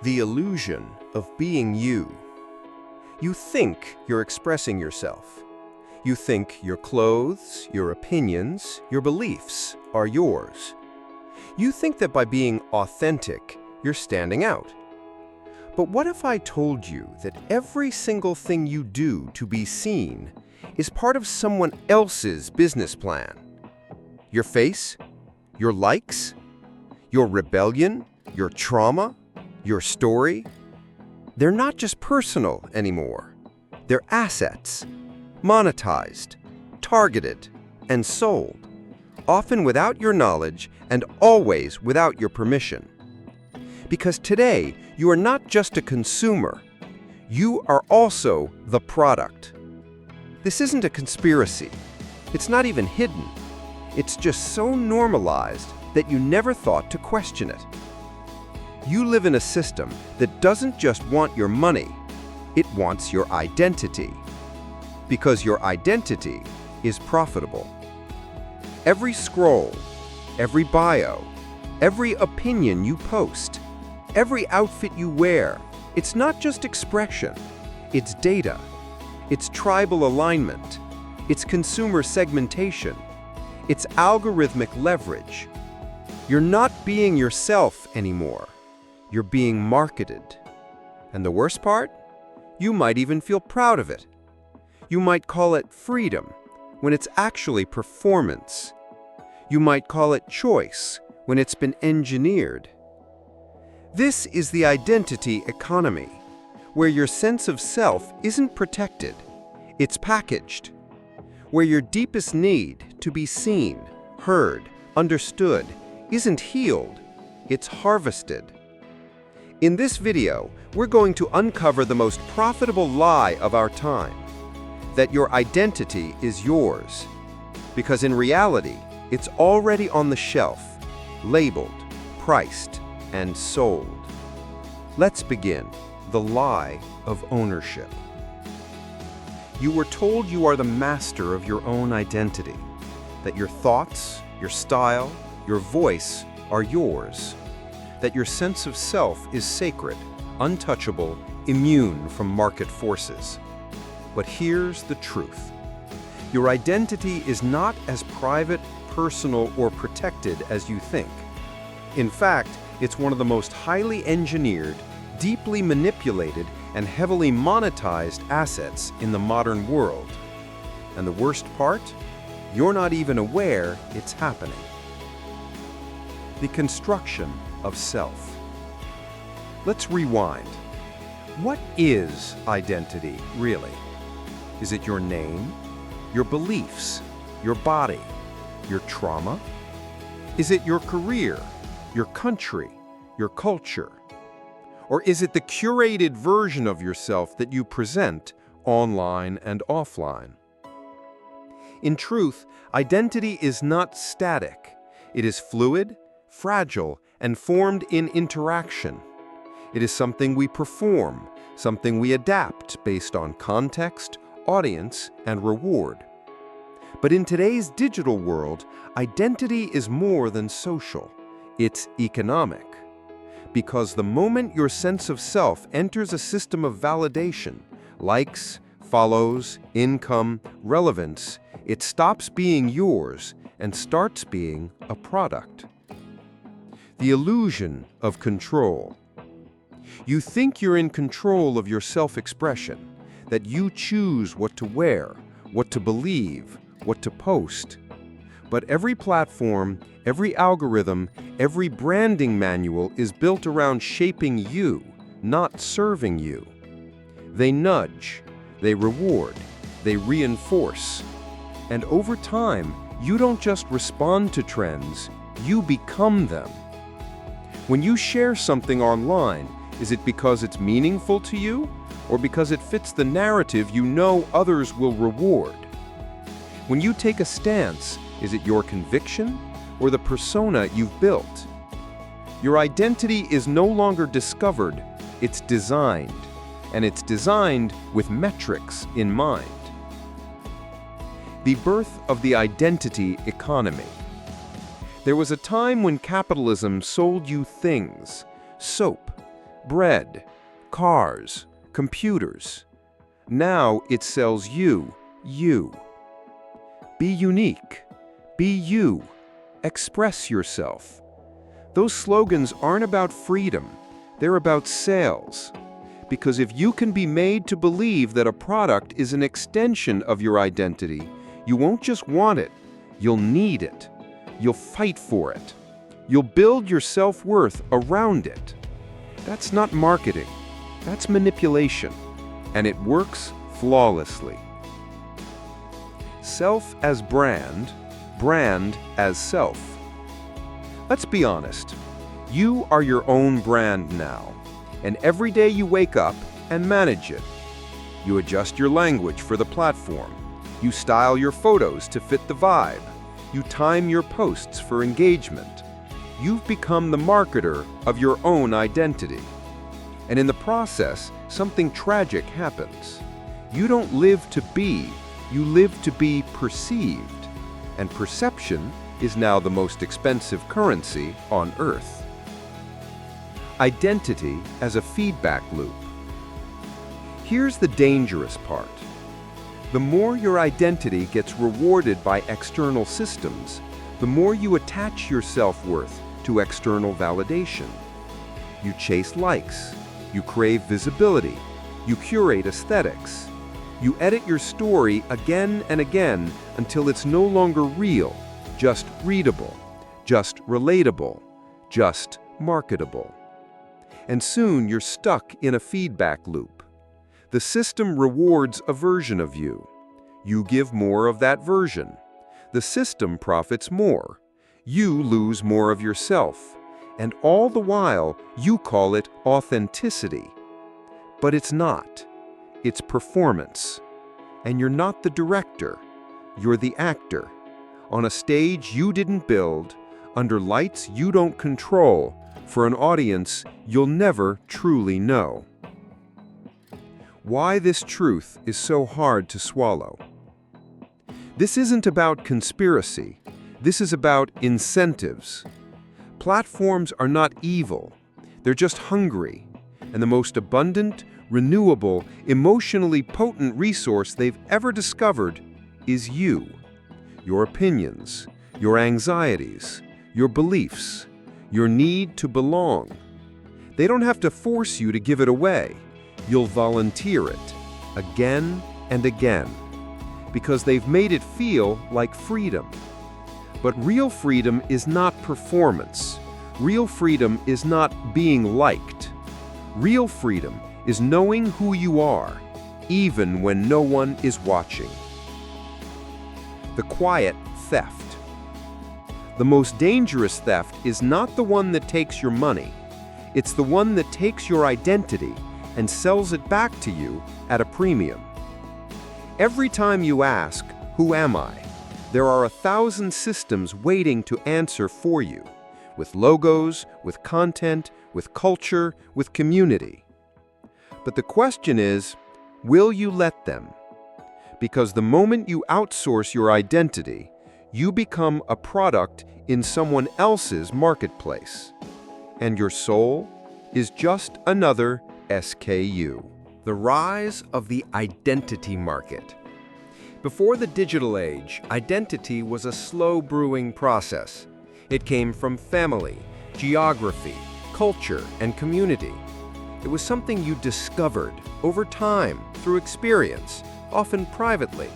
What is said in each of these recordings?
The illusion of being you. You think you're expressing yourself. You think your clothes, your opinions, your beliefs are yours. You think that by being authentic, you're standing out. But what if I told you that every single thing you do to be seen is part of someone else's business plan? Your face, your likes, your rebellion, your trauma, your story, they're not just personal anymore. They're assets, monetized, targeted, and sold, often without your knowledge and always without your permission. Because today, you are not just a consumer, you are also the product. This isn't a conspiracy. It's not even hidden. It's just so normalized that you never thought to question it. You live in a system that doesn't just want your money, it wants your identity. Because your identity is profitable. Every scroll, every bio, every opinion you post, every outfit you wear, it's not just expression, it's data, it's tribal alignment, it's consumer segmentation, it's algorithmic leverage. You're not being yourself anymore. You're being marketed. And the worst part? You might even feel proud of it. You might call it freedom when it's actually performance. You might call it choice when it's been engineered. This is the identity economy, where your sense of self isn't protected, it's packaged. Where your deepest need to be seen, heard, understood isn't healed, it's harvested. In this video, we're going to uncover the most profitable lie of our time, that your identity is yours. Because in reality, it's already on the shelf, labeled, priced, and sold. Let's begin. The lie of ownership. You were told you are the master of your own identity, that your thoughts, your style, your voice are yours, that your sense of self is sacred, untouchable, immune from market forces. But here's the truth. Your identity is not as private, personal, or protected as you think. In fact, it's one of the most highly engineered, deeply manipulated, and heavily monetized assets in the modern world. And the worst part? You're not even aware it's happening. The construction of self. Let's rewind. What is identity, really? Is it your name, your beliefs, your body, your trauma? Is it your career, your country, your culture? Or is it the curated version of yourself that you present online and offline? In truth, identity is not static. It is fluid, fragile, and formed in interaction. It is something we perform, something we adapt based on context, audience, and reward. But in today's digital world, identity is more than social. It's economic. Because the moment your sense of self enters a system of validation, likes, follows, income, relevance, it stops being yours and starts being a product. The illusion of control. You think you're in control of your self-expression, that you choose what to wear, what to believe, what to post. But every platform, every algorithm, every branding manual is built around shaping you, not serving you. They nudge, they reward, they reinforce. And over time, you don't just respond to trends, you become them. When you share something online, is it because it's meaningful to you, or because it fits the narrative you know others will reward? When you take a stance, is it your conviction or the persona you've built? Your identity is no longer discovered, it's designed, and it's designed with metrics in mind. The birth of the identity economy. There was a time when capitalism sold you things, soap, bread, cars, computers. Now it sells you. Be unique. Be you. Express yourself. Those slogans aren't about freedom. They're about sales. Because if you can be made to believe that a product is an extension of your identity, you won't just want it, you'll need it. You'll fight for it. You'll build your self-worth around it. That's not marketing. That's manipulation. And it works flawlessly. Self as brand, brand as self. Let's be honest. You are your own brand now, and every day you wake up and manage it. You adjust your language for the platform. You style your photos to fit the vibe. You time your posts for engagement. You've become the marketer of your own identity. And in the process, something tragic happens. You don't live to be, you live to be perceived. And perception is now the most expensive currency on Earth. Identity as a feedback loop. Here's the dangerous part. The more your identity gets rewarded by external systems, the more you attach your self-worth to external validation. You chase likes. You crave visibility. You curate aesthetics. You edit your story again and again until it's no longer real, just readable, just relatable, just marketable. And soon you're stuck in a feedback loop. The system rewards a version of you. You give more of that version. The system profits more. You lose more of yourself. And all the while, you call it authenticity. But it's not. It's performance. And you're not the director. You're the actor. On a stage you didn't build, under lights you don't control, for an audience you'll never truly know. Why this truth is so hard to swallow. This isn't about conspiracy. This is about incentives. Platforms are not evil. They're just hungry. And the most abundant, renewable, emotionally potent resource they've ever discovered is you. Your opinions, your anxieties, your beliefs, your need to belong. They don't have to force you to give it away. You'll volunteer it, again and again, because they've made it feel like freedom. But real freedom is not performance. Real freedom is not being liked. Real freedom is knowing who you are, even when no one is watching. The quiet theft. The most dangerous theft is not the one that takes your money. It's the one that takes your identity and sells it back to you at a premium. Every time you ask, "Who am I?" there are 1,000 systems waiting to answer for you, with logos, with content, with culture, with community. But the question is, will you let them? Because the moment you outsource your identity, you become a product in someone else's marketplace. And your soul is just another SKU. The rise of the identity market. Before the digital age, identity was a slow brewing process. It came from family, geography, culture, and community. It was something you discovered over time, through experience, often privately.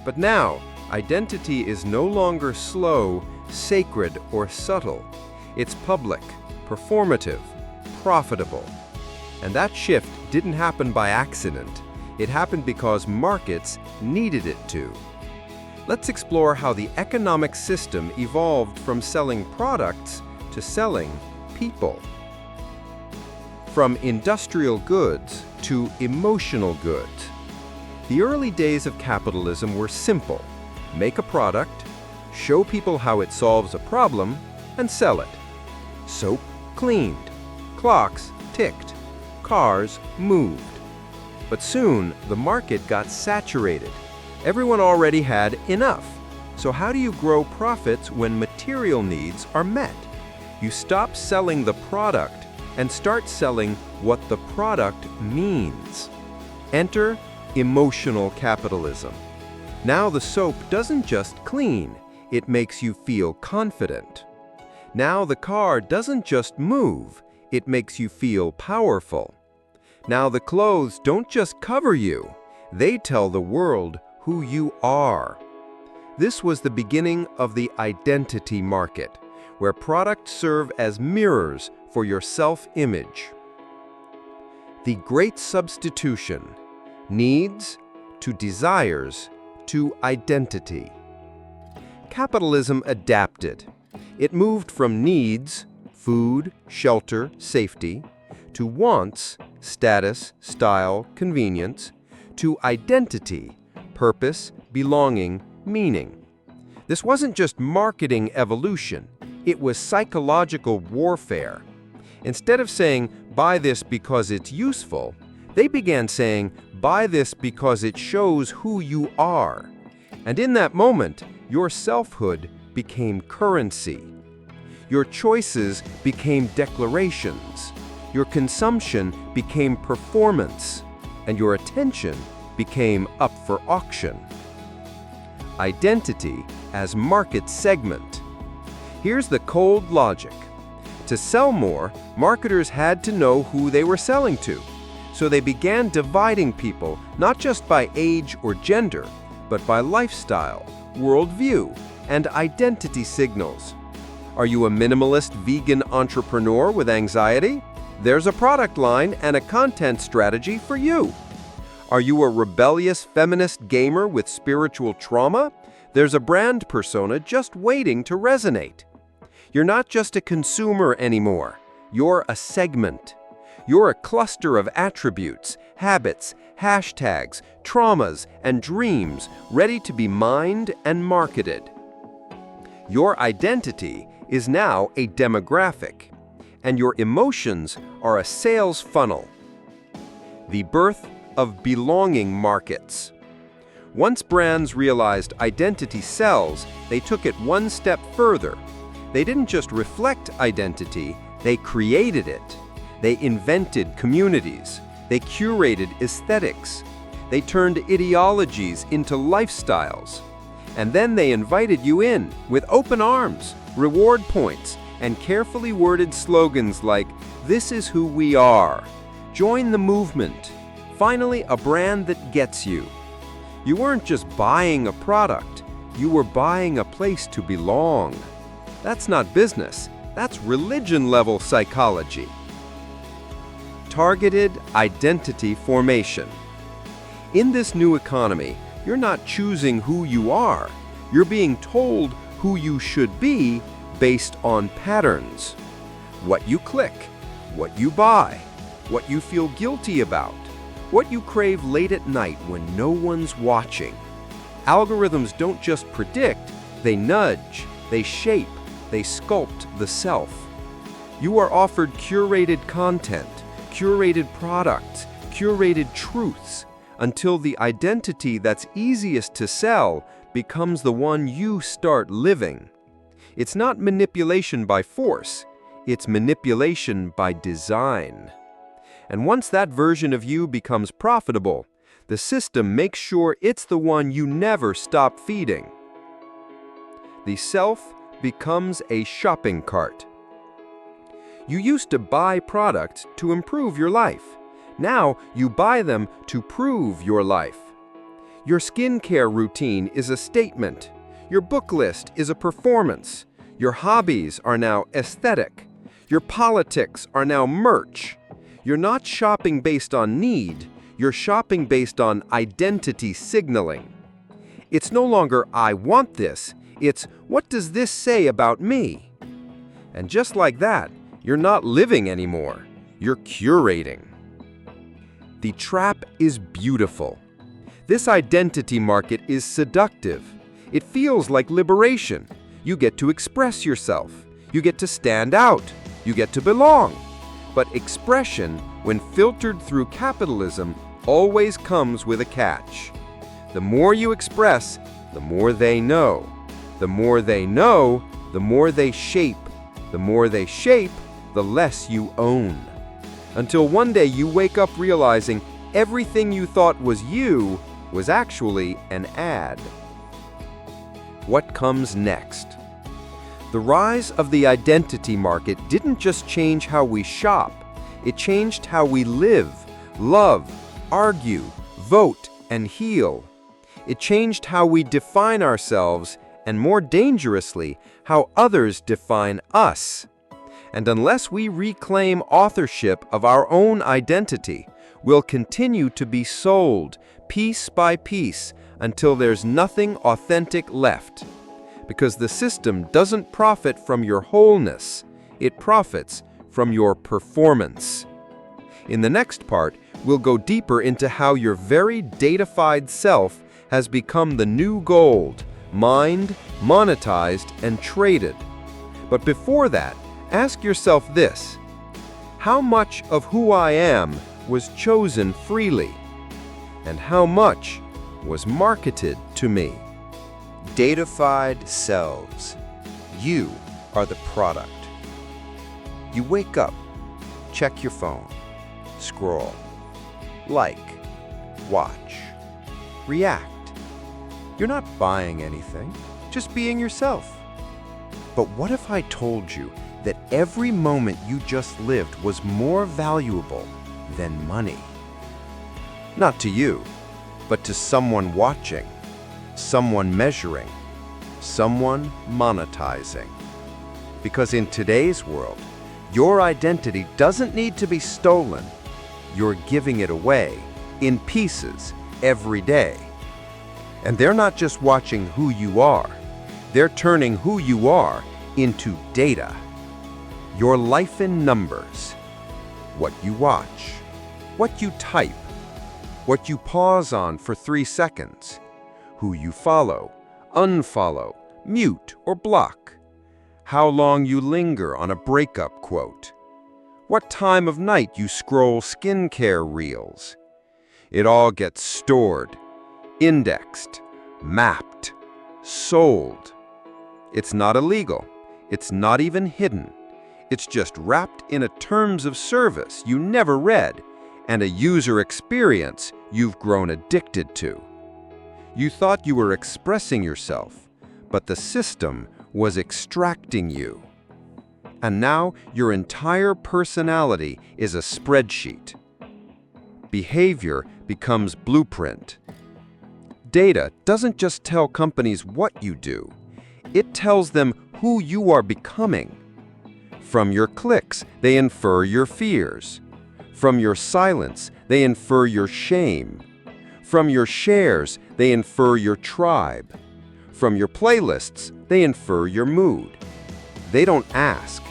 But now, identity is no longer slow, sacred, or subtle. It's public, performative, profitable. And that shift didn't happen by accident. It happened because markets needed it to. Let's explore how the economic system evolved from selling products to selling people. From industrial goods to emotional goods. The early days of capitalism were simple. Make a product, show people how it solves a problem, and sell it. Soap cleaned, clocks ticked, cars moved. But soon, the market got saturated. Everyone already had enough. So how do you grow profits when material needs are met? You stop selling the product and start selling what the product means. Enter emotional capitalism. Now the soap doesn't just clean, it makes you feel confident. Now the car doesn't just move, it makes you feel powerful. Now the clothes don't just cover you, they tell the world who you are. This was the beginning of the identity market, where products serve as mirrors for your self-image. The great substitution, needs to desires to identity. Capitalism adapted. It moved from needs, food, shelter, safety, to wants, status, style, convenience, to identity, purpose, belonging, meaning. This wasn't just marketing evolution, it was psychological warfare. Instead of saying, buy this because it's useful, they began saying, buy this because it shows who you are. And in that moment, your selfhood became currency. Your choices became declarations. Your consumption became performance. And your attention became up for auction. Identity as market segment. Here's the cold logic. To sell more, marketers had to know who they were selling to. So they began dividing people not just by age or gender, but by lifestyle, worldview, and identity signals. Are you a minimalist vegan entrepreneur with anxiety? There's a product line and a content strategy for you. Are you a rebellious feminist gamer with spiritual trauma? There's a brand persona just waiting to resonate. You're not just a consumer anymore. You're a segment. You're a cluster of attributes, habits, hashtags, traumas, and dreams ready to be mined and marketed. Your identity is now a demographic, and your emotions are a sales funnel. The birth of belonging markets. Once brands realized identity sells, they took it one step further. They didn't just reflect identity, they created it. They invented communities. They curated aesthetics. They turned ideologies into lifestyles. And then they invited you in with open arms, reward points, and carefully worded slogans like, "This is who we are. Join the movement." Finally, a brand that gets you. You weren't just buying a product, you were buying a place to belong. That's not business, that's religion-level psychology. Targeted identity formation. In this new economy, you're not choosing who you are, you're being told who you should be based on patterns. What you click, what you buy, what you feel guilty about, what you crave late at night when no one's watching. Algorithms don't just predict, they nudge, they shape, they sculpt the self. You are offered curated content, curated products, curated truths, until the identity that's easiest to sell becomes the one you start living. It's not manipulation by force, it's manipulation by design. And once that version of you becomes profitable, the system makes sure it's the one you never stop feeding. The self becomes a shopping cart. You used to buy products to improve your life. Now you buy them to prove your life. Your skincare routine is a statement. Your book list is a performance. Your hobbies are now aesthetic. Your politics are now merch. You're not shopping based on need, you're shopping based on identity signaling. It's no longer, I want this, it's, what does this say about me? And just like that, you're not living anymore, you're curating. The trap is beautiful. This identity market is seductive. It feels like liberation. You get to express yourself. You get to stand out. You get to belong. But expression, when filtered through capitalism, always comes with a catch. The more you express, the more they know. The more they know, the more they shape. The more they shape, the less you own. Until one day you wake up realizing everything you thought was you was actually an ad. What comes next? The rise of the identity market didn't just change how we shop, it changed how we live, love, argue, vote, and heal. It changed how we define ourselves, and more dangerously, how others define us. And unless we reclaim authorship of our own identity, we'll continue to be sold, piece by piece, until there's nothing authentic left. Because the system doesn't profit from your wholeness, it profits from your performance. In the next part, we'll go deeper into how your very datafied self has become the new gold, mined, monetized, and traded. But before that, ask yourself this: how much of who I am was chosen freely? And how much was marketed to me? Datafied selves. You are the product. You wake up, check your phone, scroll, like, watch, react. You're not buying anything, just being yourself. But what if I told you that every moment you just lived was more valuable than money? Not to you, but to someone watching, someone measuring, someone monetizing. Because in today's world, your identity doesn't need to be stolen. You're giving it away in pieces every day. And they're not just watching who you are, they're turning who you are into data. Your life in numbers. What you watch, what you type, what you pause on for 3 seconds, who you follow, unfollow, mute, or block, how long you linger on a breakup quote, what time of night you scroll skincare reels. It all gets stored, indexed, mapped, sold. It's not illegal. It's not even hidden. It's just wrapped in a terms of service you never read and a user experience you've grown addicted to. You thought you were expressing yourself, but the system was extracting you. And now your entire personality is a spreadsheet. Behavior becomes blueprint. Data doesn't just tell companies what you do, it tells them who you are becoming. From your clicks, they infer your fears. From your silence, they infer your shame. From your shares, they infer your tribe. From your playlists, they infer your mood. They don't ask,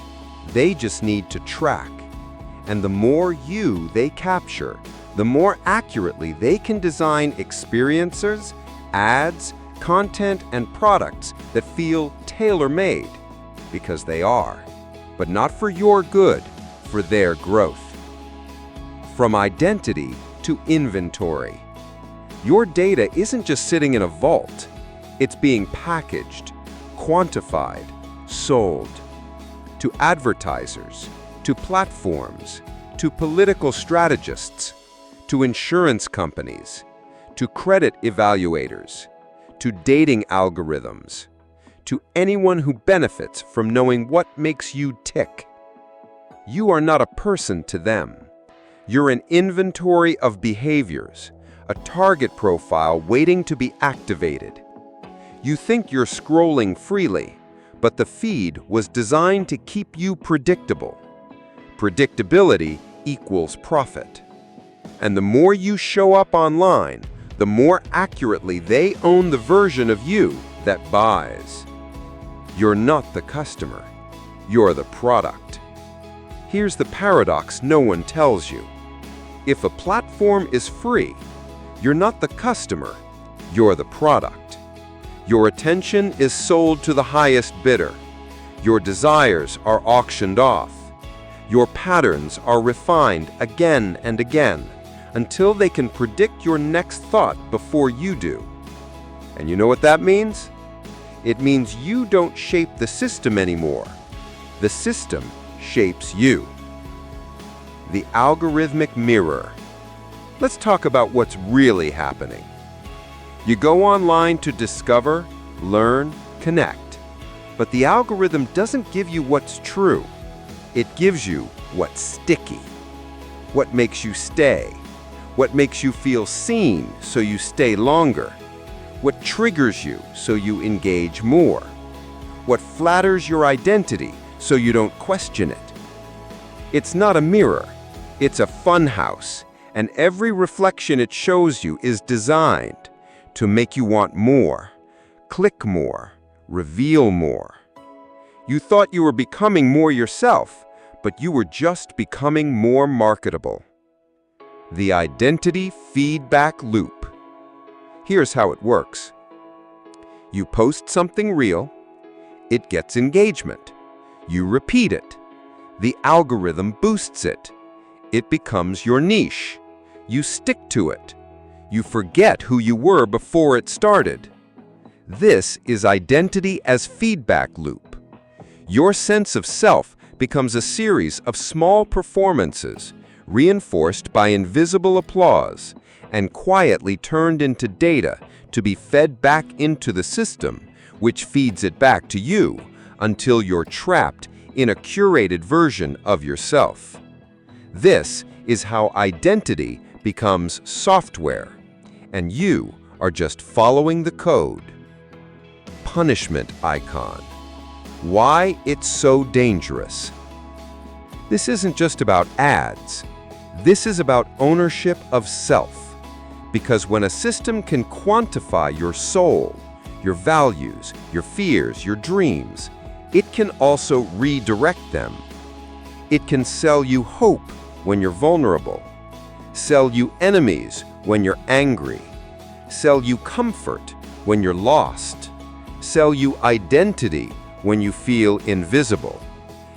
they just need to track. And the more you they capture, the more accurately they can design experiences, ads, content, and products that feel tailor-made. Because they are. But not for your good, for their growth. From identity to inventory. Your data isn't just sitting in a vault. It's being packaged, quantified, sold. To advertisers, to platforms, to political strategists, to insurance companies, to credit evaluators, to dating algorithms, to anyone who benefits from knowing what makes you tick. You are not a person to them. You're an inventory of behaviors, a target profile waiting to be activated. You think you're scrolling freely, but the feed was designed to keep you predictable. Predictability equals profit. And the more you show up online, the more accurately they own the version of you that buys. You're not the customer. You're the product. Here's the paradox no one tells you. If a platform is free, you're not the customer. You're the product. Your attention is sold to the highest bidder. Your desires are auctioned off. Your patterns are refined again and again until they can predict your next thought before you do. And you know what that means? It means you don't shape the system anymore. The system shapes you. the algorithmic mirror. Let's talk about what's really happening. You go online to discover, learn, connect. But the algorithm doesn't give you what's true. It gives you what's sticky. What makes you stay. What makes you feel seen so you stay longer. What triggers you so you engage more. What flatters your identity so you don't question it. It's not a mirror. It's a funhouse, and every reflection it shows you is designed to make you want more, click more, reveal more. You thought you were becoming more yourself, but you were just becoming more marketable. The identity feedback loop. Here's how it works. You post something real, it gets engagement. You repeat it. The algorithm boosts it. It becomes your niche. You stick to it. You forget who you were before it started. This is identity as feedback loop. Your sense of self becomes a series of small performances, reinforced by invisible applause, and quietly turned into data to be fed back into the system, which feeds it back to you until you're trapped in a curated version of yourself. This is how identity becomes software, and you are just following the code. Punishment icon. Why it's so dangerous. This isn't just about ads. This is about ownership of self. Because when a system can quantify your soul, your values, your fears, your dreams, it can also redirect them. It can sell you hope when you're vulnerable, sell you enemies when you're angry, sell you comfort when you're lost, sell you identity when you feel invisible.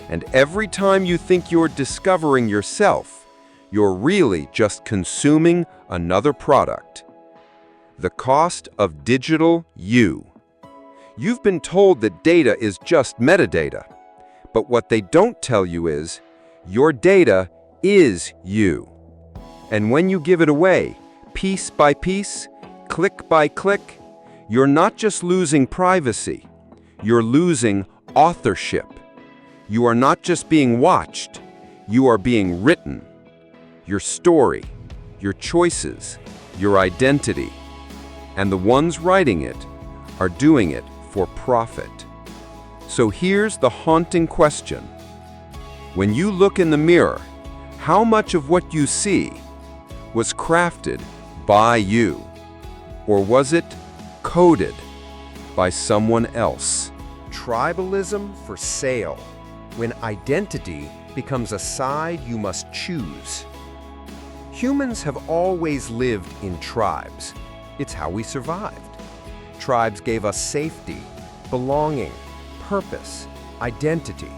And every time you think you're discovering yourself, you're really just consuming another product. The cost of digital you. You've been told that data is just metadata, but what they don't tell you is, your data is you. And when you give it away, piece by piece, click by click, you're not just losing privacy, you're losing authorship. You are not just being watched, you are being written. Your story, your choices, your identity. And the ones writing it are doing it for profit. So here's the haunting question. When you look in the mirror, how much of what you see was crafted by you? Or was it coded by someone else? Tribalism for sale, when identity becomes a side you must choose. Humans have always lived in tribes. It's how we survived. Tribes gave us safety, belonging, purpose, identity.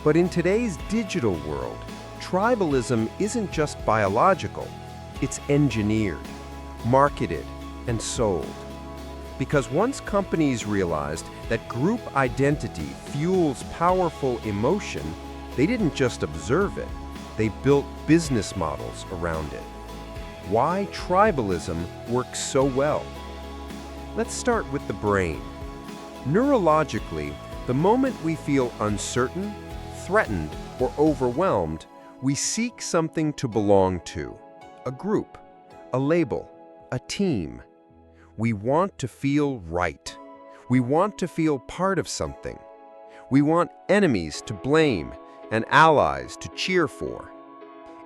But in today's digital world, tribalism isn't just biological, it's engineered, marketed, and sold. Because once companies realized that group identity fuels powerful emotion, they didn't just observe it, they built business models around it. Why tribalism works so well? Let's start with the brain. Neurologically, the moment we feel uncertain, threatened, or overwhelmed, we seek something to belong to. A group, a label, a team. We want to feel right. We want to feel part of something. We want enemies to blame and allies to cheer for.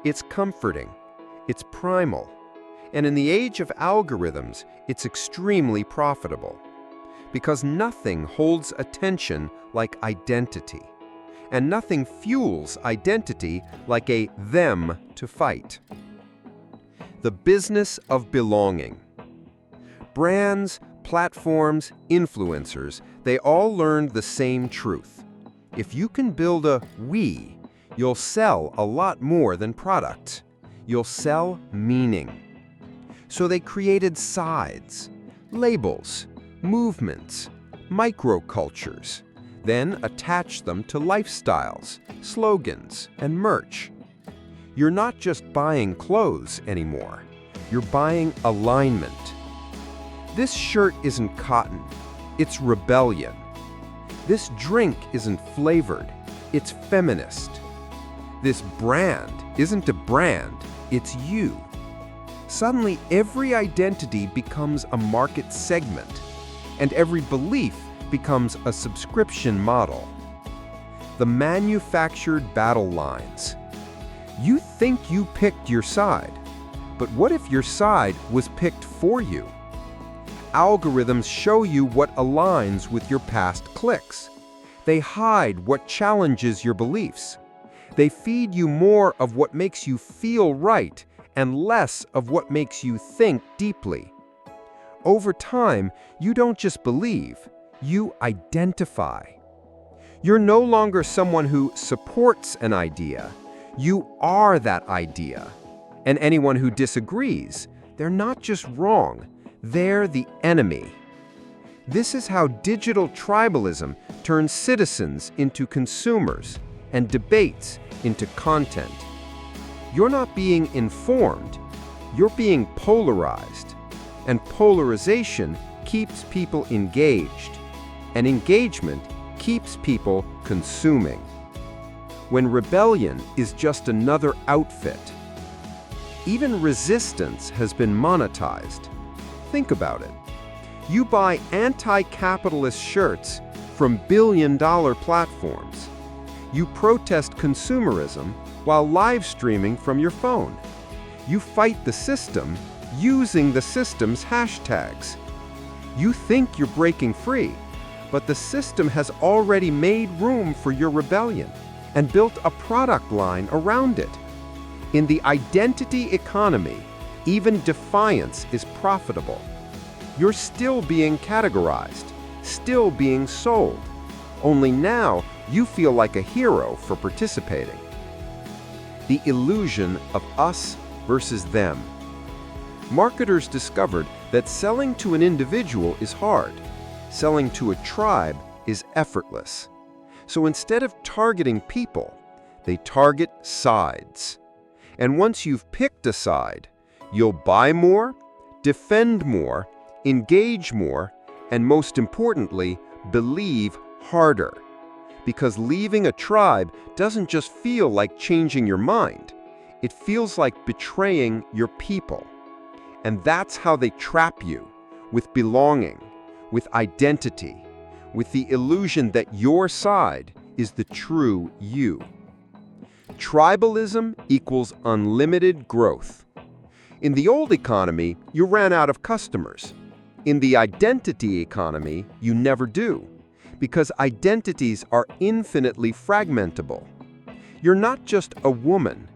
It's comforting. It's primal. And in the age of algorithms, it's extremely profitable. Because nothing holds attention like identity. And nothing fuels identity like a them to fight. The business of belonging. Brands, platforms, influencers, they all learned the same truth. If you can build a we, you'll sell a lot more than products. You'll sell meaning. So they created sides, labels, movements, microcultures, then attached them to lifestyles, slogans, and merch. You're not just buying clothes anymore. You're buying alignment. This shirt isn't cotton. It's rebellion. This drink isn't flavored. It's feminist. This brand isn't a brand. It's you. Suddenly, every identity becomes a market segment, and every belief becomes a subscription model. The manufactured battle lines. You think you picked your side, but what if your side was picked for you? Algorithms show you what aligns with your past clicks. They hide what challenges your beliefs. They feed you more of what makes you feel right and less of what makes you think deeply. Over time, you don't just believe, you identify. You're no longer someone who supports an idea. You are that idea. And anyone who disagrees, they're not just wrong, they're the enemy. This is how digital tribalism turns citizens into consumers and debates into content. You're not being informed, you're being polarized. And polarization keeps people engaged. And engagement keeps people consuming. When rebellion is just another outfit. Even resistance has been monetized. Think about it. You buy anti-capitalist shirts from billion-dollar platforms. You protest consumerism while live streaming from your phone. You fight the system using the system's hashtags. You think you're breaking free, but the system has already made room for your rebellion and built a product line around it. In the identity economy, even defiance is profitable. You're still being categorized, still being sold. Only now you feel like a hero for participating. The illusion of us versus them. Marketers discovered that selling to an individual is hard. Selling to a tribe is effortless. So instead of targeting people, they target sides. And once you've picked a side, you'll buy more, defend more, engage more, and most importantly, believe harder. Because leaving a tribe doesn't just feel like changing your mind. It feels like betraying your people. And that's how they trap you, with belonging, with identity, with the illusion that your side is the true you. Tribalism equals unlimited growth. In the old economy, you ran out of customers. In the identity economy, you never do, because identities are infinitely fragmentable. You're not just a woman.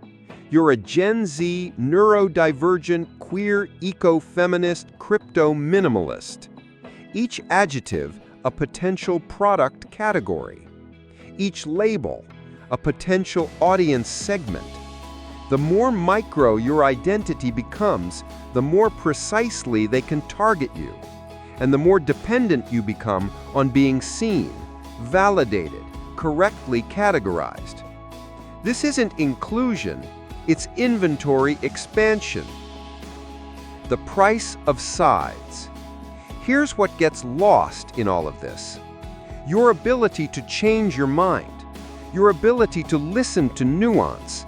You're a Gen Z, neurodivergent, queer, eco-feminist, crypto-minimalist. Each adjective, a potential product category. Each label, a potential audience segment. The more micro your identity becomes, the more precisely they can target you, and the more dependent you become on being seen, validated, correctly categorized. This isn't inclusion, it's inventory expansion. The price of sides. Here's what gets lost in all of this. Your ability to change your mind, your ability to listen to nuance,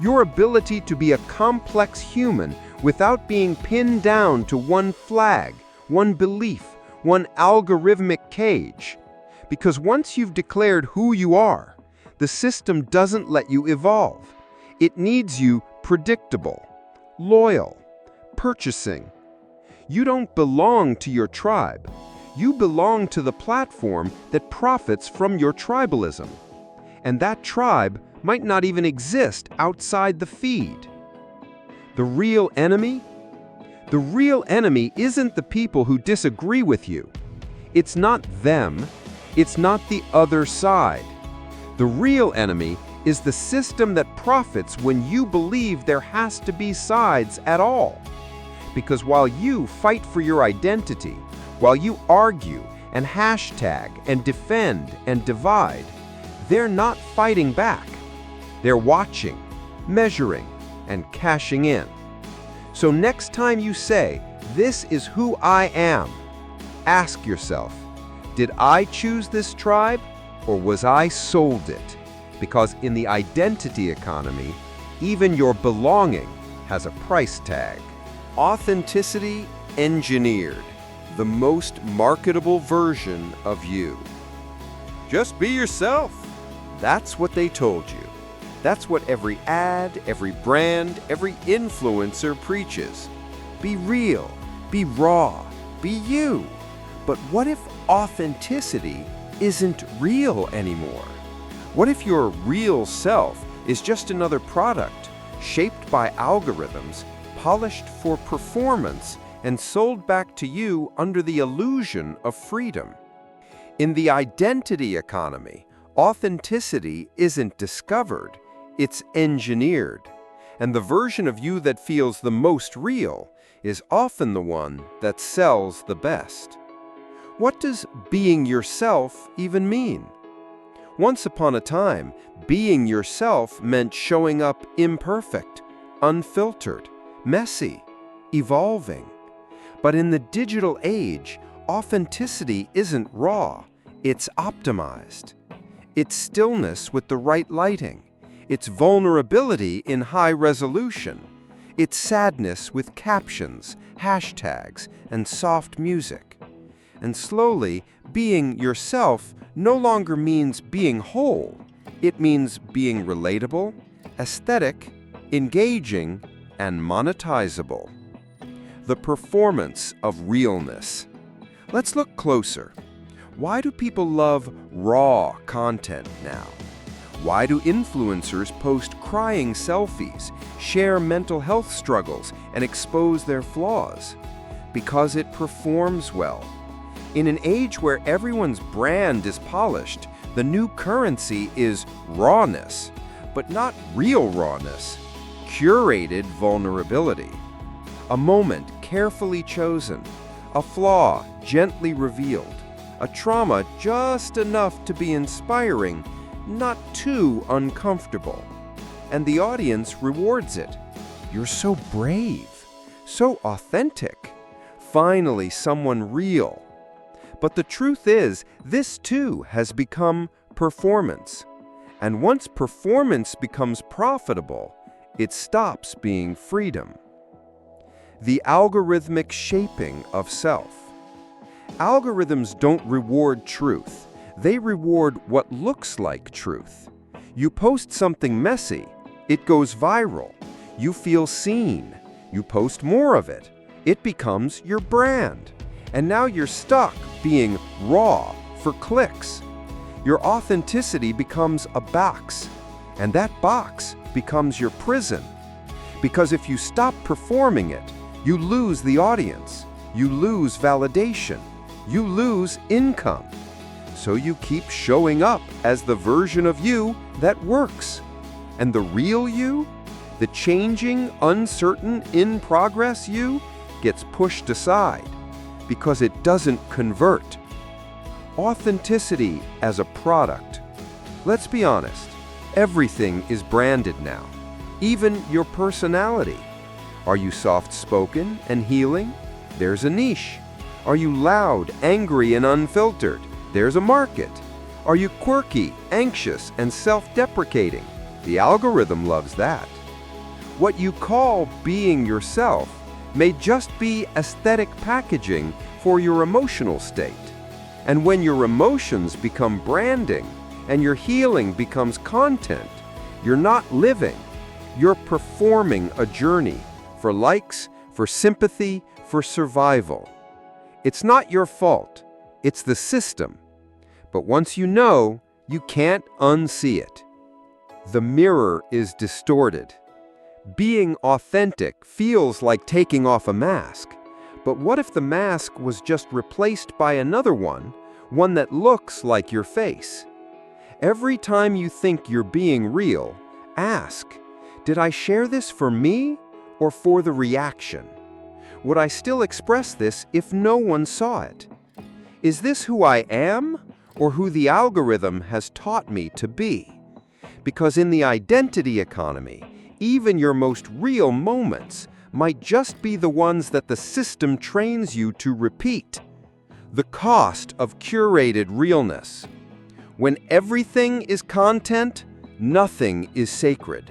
your ability to be a complex human without being pinned down to one flag, one belief, one algorithmic cage. Because once you've declared who you are, the system doesn't let you evolve. It needs you predictable, loyal, purchasing. You don't belong to your tribe. You belong to the platform that profits from your tribalism. And that tribe might not even exist outside the feed. The real enemy? The real enemy isn't the people who disagree with you. It's not them. It's not the other side. The real enemy is the system that profits when you believe there has to be sides at all. Because while you fight for your identity, while you argue and hashtag and defend and divide, they're not fighting back. They're watching, measuring, and cashing in. So next time you say, "This is who I am," ask yourself, did I choose this tribe or was I sold it? Because in the identity economy, even your belonging has a price tag. Authenticity engineered, the most marketable version of you. Just be yourself. That's what they told you. That's what every ad, every brand, every influencer preaches. Be real, be raw, be you. But what if authenticity isn't real anymore? What if your real self is just another product, shaped by algorithms, polished for performance, and sold back to you under the illusion of freedom? In the identity economy, authenticity isn't discovered, it's engineered. And the version of you that feels the most real is often the one that sells the best. What does being yourself even mean? Once upon a time, being yourself meant showing up imperfect, unfiltered, messy, evolving. But in the digital age, authenticity isn't raw, it's optimized. It's stillness with the right lighting. It's vulnerability in high resolution. It's sadness with captions, hashtags, and soft music. And slowly, being yourself no longer means being whole. It means being relatable, aesthetic, engaging, and monetizable. The performance of realness. Let's look closer. Why do people love raw content now? Why do influencers post crying selfies, share mental health struggles, and expose their flaws? Because it performs well. In an age where everyone's brand is polished, the new currency is rawness, but not real rawness, curated vulnerability. A moment carefully chosen, a flaw gently revealed, a trauma just enough to be inspiring, not too uncomfortable. And the audience rewards it. You're so brave, so authentic. Finally, someone real. But the truth is, this too has become performance. And once performance becomes profitable, it stops being freedom. The algorithmic shaping of self. Algorithms don't reward truth. They reward what looks like truth. You post something messy, it goes viral. You feel seen. You post more of it. It becomes your brand. And now you're stuck being raw for clicks. Your authenticity becomes a box, and that box becomes your prison. Because if you stop performing it, you lose the audience, you lose validation, you lose income. So you keep showing up as the version of you that works. And the real you, the changing, uncertain, in-progress you, gets pushed aside because it doesn't convert. Authenticity as a product. Let's be honest, everything is branded now, even your personality. Are you soft-spoken and healing? There's a niche. Are you loud, angry, and unfiltered? There's a market. Are you quirky, anxious, and self-deprecating? The algorithm loves that. What you call being yourself may just be aesthetic packaging for your emotional state. And when your emotions become branding and your healing becomes content, you're not living. You're performing a journey for likes, for sympathy, for survival. It's not your fault. It's the system. But once you know, you can't unsee it. The mirror is distorted. Being authentic feels like taking off a mask. But what if the mask was just replaced by another one that looks like your face? Every time you think you're being real, ask, did I share this for me or for the reaction? Would I still express this if no one saw it? Is this who I am or who the algorithm has taught me to be? Because in the identity economy, Even your most real moments might just be the ones that the system trains you to repeat. The cost of curated realness. When everything is content, nothing is sacred.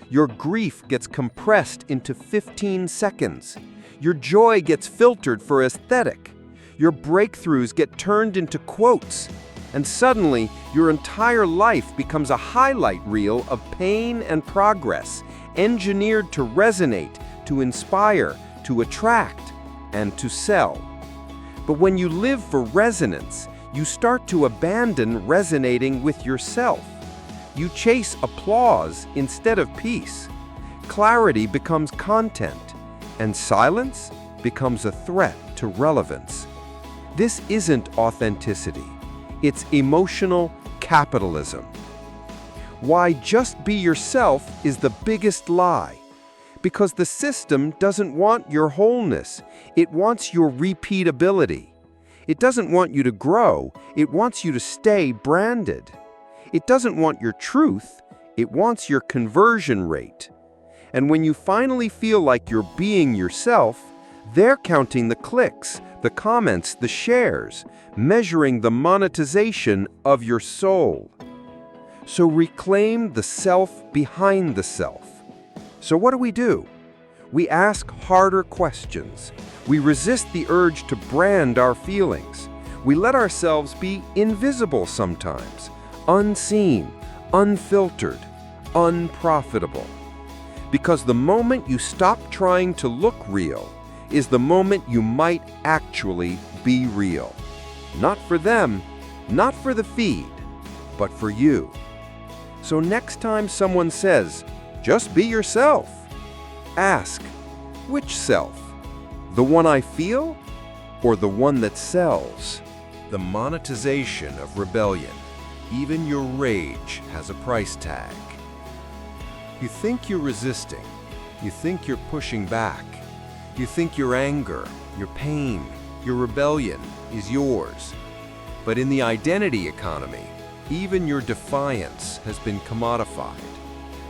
Your grief gets compressed into 15 seconds. Your joy gets filtered for aesthetic. Your breakthroughs get turned into quotes. And suddenly, your entire life becomes a highlight reel of pain and progress, engineered to resonate, to inspire, to attract, and to sell. But when you live for resonance, you start to abandon resonating with yourself. You chase applause instead of peace. Clarity becomes content, and silence becomes a threat to relevance. This isn't authenticity. It's emotional capitalism. Why just be yourself is the biggest lie. Because the system doesn't want your wholeness. It wants your repeatability. It doesn't want you to grow. It wants you to stay branded. It doesn't want your truth. It wants your conversion rate. And when you finally feel like you're being yourself, they're counting the clicks, the comments, the shares, measuring the monetization of your soul. So reclaim the self behind the self. So what do? We ask harder questions. We resist the urge to brand our feelings. We let ourselves be invisible sometimes, unseen, unfiltered, unprofitable. Because the moment you stop trying to look real is the moment you might actually be real. Not for them, not for the feed, but for you. So next time someone says, "Just be yourself," ask, which self? The one I feel, or the one that sells? The monetization of rebellion. Even your rage has a price tag. You think you're resisting. You think you're pushing back. You think your anger, your pain, your rebellion is yours. But in the identity economy, even your defiance has been commodified.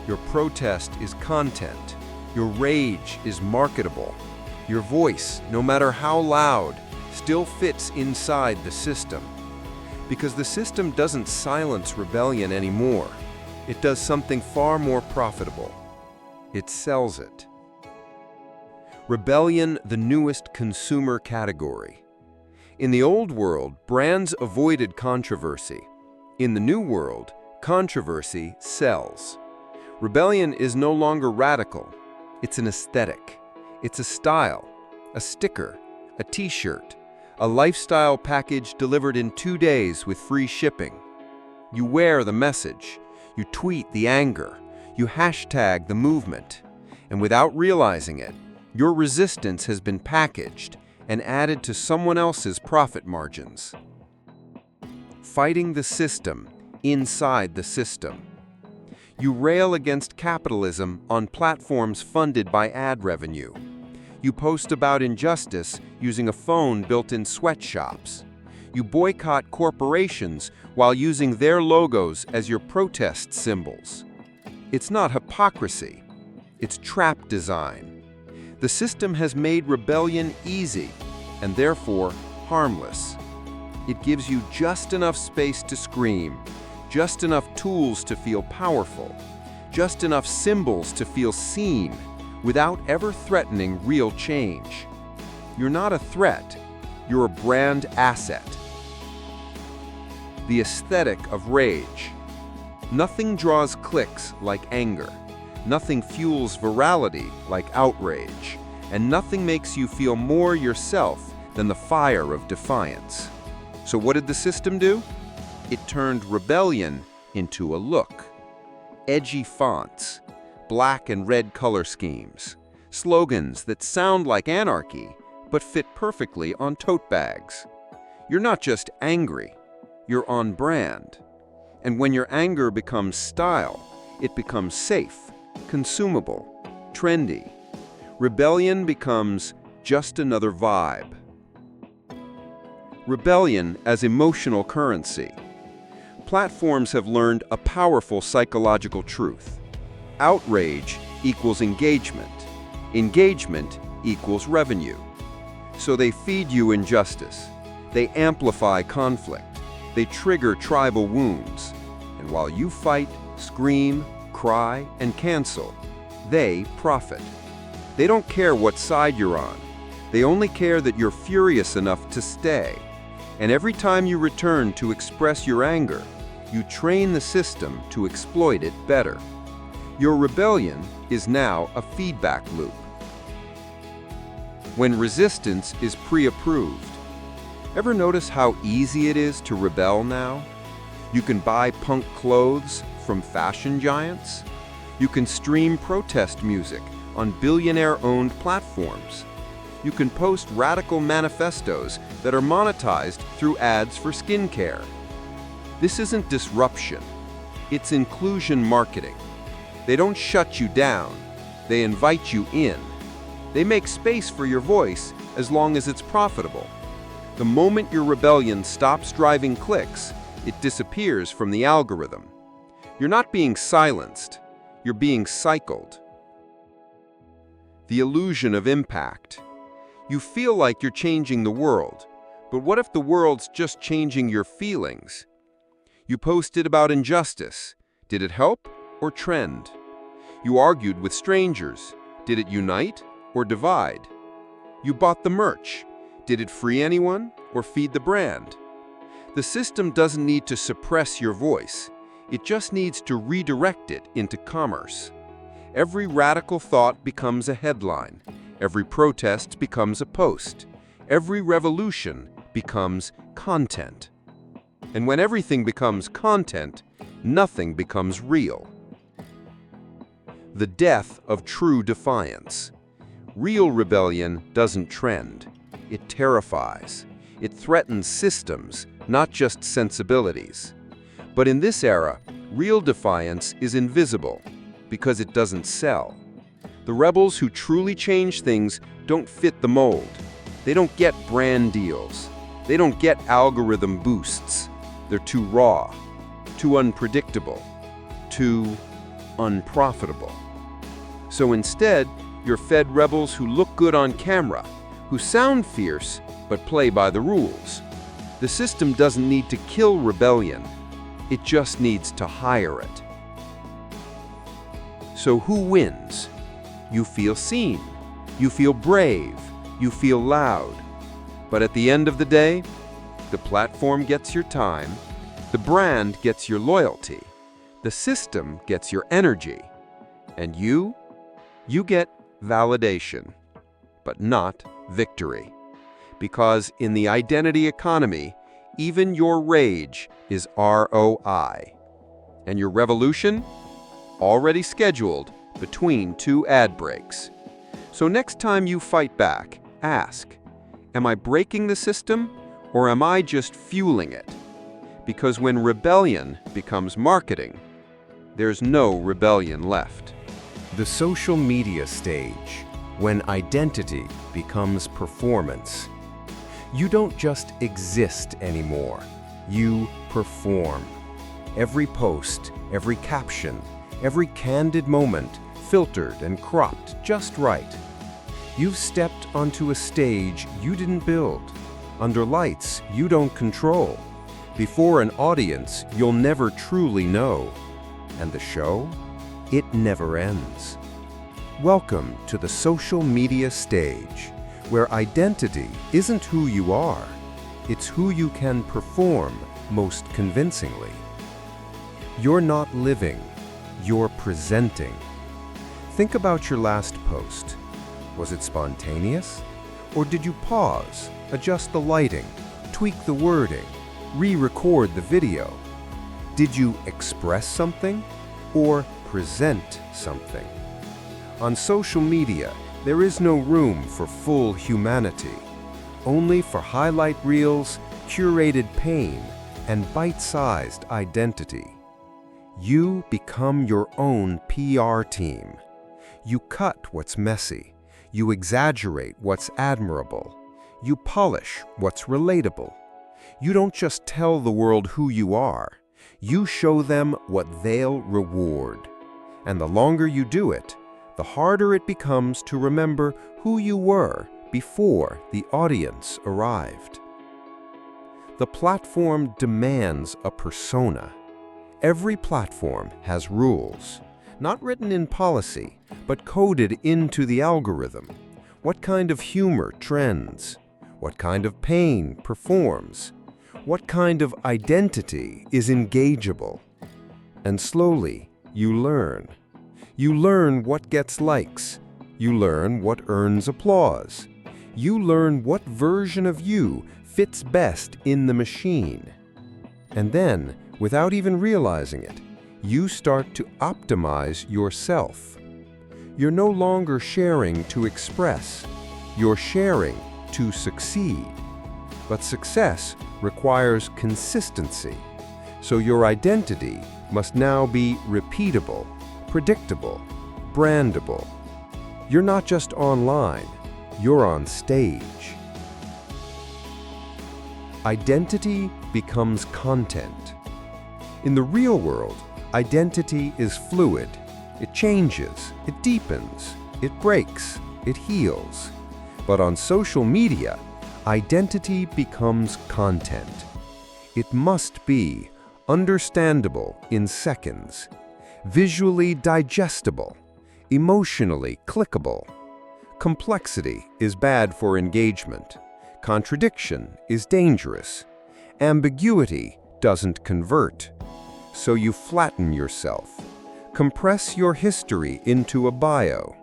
Your protest is content. Your rage is marketable. Your voice, no matter how loud, still fits inside the system. Because the system doesn't silence rebellion anymore. It does something far more profitable. It sells it. Rebellion, the newest consumer category. In the old world, brands avoided controversy. In the new world, controversy sells. Rebellion is no longer radical. It's an aesthetic. It's a style, a sticker, a t-shirt, a lifestyle package delivered in 2 days with free shipping. You wear the message. You tweet the anger. You hashtag the movement. And without realizing it, your resistance has been packaged and added to someone else's profit margins. Fighting the system inside the system. You rail against capitalism on platforms funded by ad revenue. You post about injustice using a phone built in sweatshops. You boycott corporations while using their logos as your protest symbols. It's not hypocrisy. It's trap design. The system has made rebellion easy and therefore harmless. It gives you just enough space to scream, just enough tools to feel powerful, just enough symbols to feel seen, without ever threatening real change. You're not a threat, you're a brand asset. The aesthetic of rage. Nothing draws clicks like anger. Nothing fuels virality like outrage. And nothing makes you feel more yourself than the fire of defiance. So what did the system do? It turned rebellion into a look. Edgy fonts, black and red color schemes, slogans that sound like anarchy but fit perfectly on tote bags. You're not just angry, you're on brand. And when your anger becomes style, it becomes safe, consumable, trendy. Rebellion becomes just another vibe. Rebellion as emotional currency. Platforms have learned a powerful psychological truth. Outrage equals engagement. Engagement equals revenue. So they feed you injustice. They amplify conflict. They trigger tribal wounds. And while you fight, scream, cry, and cancel, they profit. They don't care what side you're on. They only care that you're furious enough to stay. And every time you return to express your anger, you train the system to exploit it better. Your rebellion is now a feedback loop. When resistance is pre-approved, ever notice how easy it is to rebel now? You can buy punk clothes from fashion giants. You can stream protest music on billionaire-owned platforms. You can post radical manifestos that are monetized through ads for skincare. This isn't disruption, it's inclusion marketing. They don't shut you down, they invite you in. They make space for your voice as long as it's profitable. The moment your rebellion stops driving clicks, it disappears from the algorithm. You're not being silenced, you're being cycled. The illusion of impact. You feel like you're changing the world, but what if the world's just changing your feelings? You posted about injustice. Did it help or trend? You argued with strangers. Did it unite or divide? You bought the merch. Did it free anyone or feed the brand? The system doesn't need to suppress your voice. It just needs to redirect it into commerce. Every radical thought becomes a headline. Every protest becomes a post. Every revolution becomes content. And when everything becomes content, nothing becomes real. The death of true defiance. Real rebellion doesn't trend. It terrifies. It threatens systems, not just sensibilities. But in this era, real defiance is invisible because it doesn't sell. The rebels who truly change things don't fit the mold. They don't get brand deals. They don't get algorithm boosts. They're too raw, too unpredictable, too unprofitable. So instead, you're fed rebels who look good on camera, who sound fierce but play by the rules. The system doesn't need to kill rebellion. It just needs to hire it. So who wins? You feel seen, you feel brave, you feel loud. But at the end of the day, the platform gets your time, the brand gets your loyalty, the system gets your energy, and you get validation, but not victory. Because in the identity economy, even your rage is ROI, and your revolution already scheduled between 2 ad breaks. So next time you fight back, ask, am I breaking the system or am I just fueling it? Because when rebellion becomes marketing, there's no rebellion left. The social media stage, when identity becomes performance. You don't just exist anymore, you perform. Every post, every caption, every candid moment, filtered and cropped just right. You've stepped onto a stage you didn't build, under lights you don't control, before an audience you'll never truly know. And the show? It never ends. Welcome to the social media stage, where identity isn't who you are, it's who you can perform most convincingly. You're not living, you're presenting. Think about your last post. Was it spontaneous? Or did you pause, adjust the lighting, tweak the wording, re-record the video? Did you express something or present something? On social media, there is no room for full humanity, only for highlight reels, curated pain, and bite-sized identity. You become your own PR team. You cut what's messy. You exaggerate what's admirable. You polish what's relatable. You don't just tell the world who you are. You show them what they'll reward. And the longer you do it, the harder it becomes to remember who you were before the audience arrived. The platform demands a persona. Every platform has rules, not written in policy, but coded into the algorithm. What kind of humor trends? What kind of pain performs? What kind of identity is engageable? And slowly, you learn. You learn what gets likes. You learn what earns applause. You learn what version of you fits best in the machine. And then, without even realizing it, you start to optimize yourself. You're no longer sharing to express. You're sharing to succeed. But success requires consistency. So your identity must now be repeatable, predictable, brandable. You're not just online, you're on stage. Identity becomes content. In the real world, identity is fluid. It changes, it deepens, it breaks, it heals. But on social media, identity becomes content. It must be understandable in seconds, visually digestible, emotionally clickable. Complexity is bad for engagement. Contradiction is dangerous. Ambiguity doesn't convert. So you flatten yourself. Compress your history into a bio.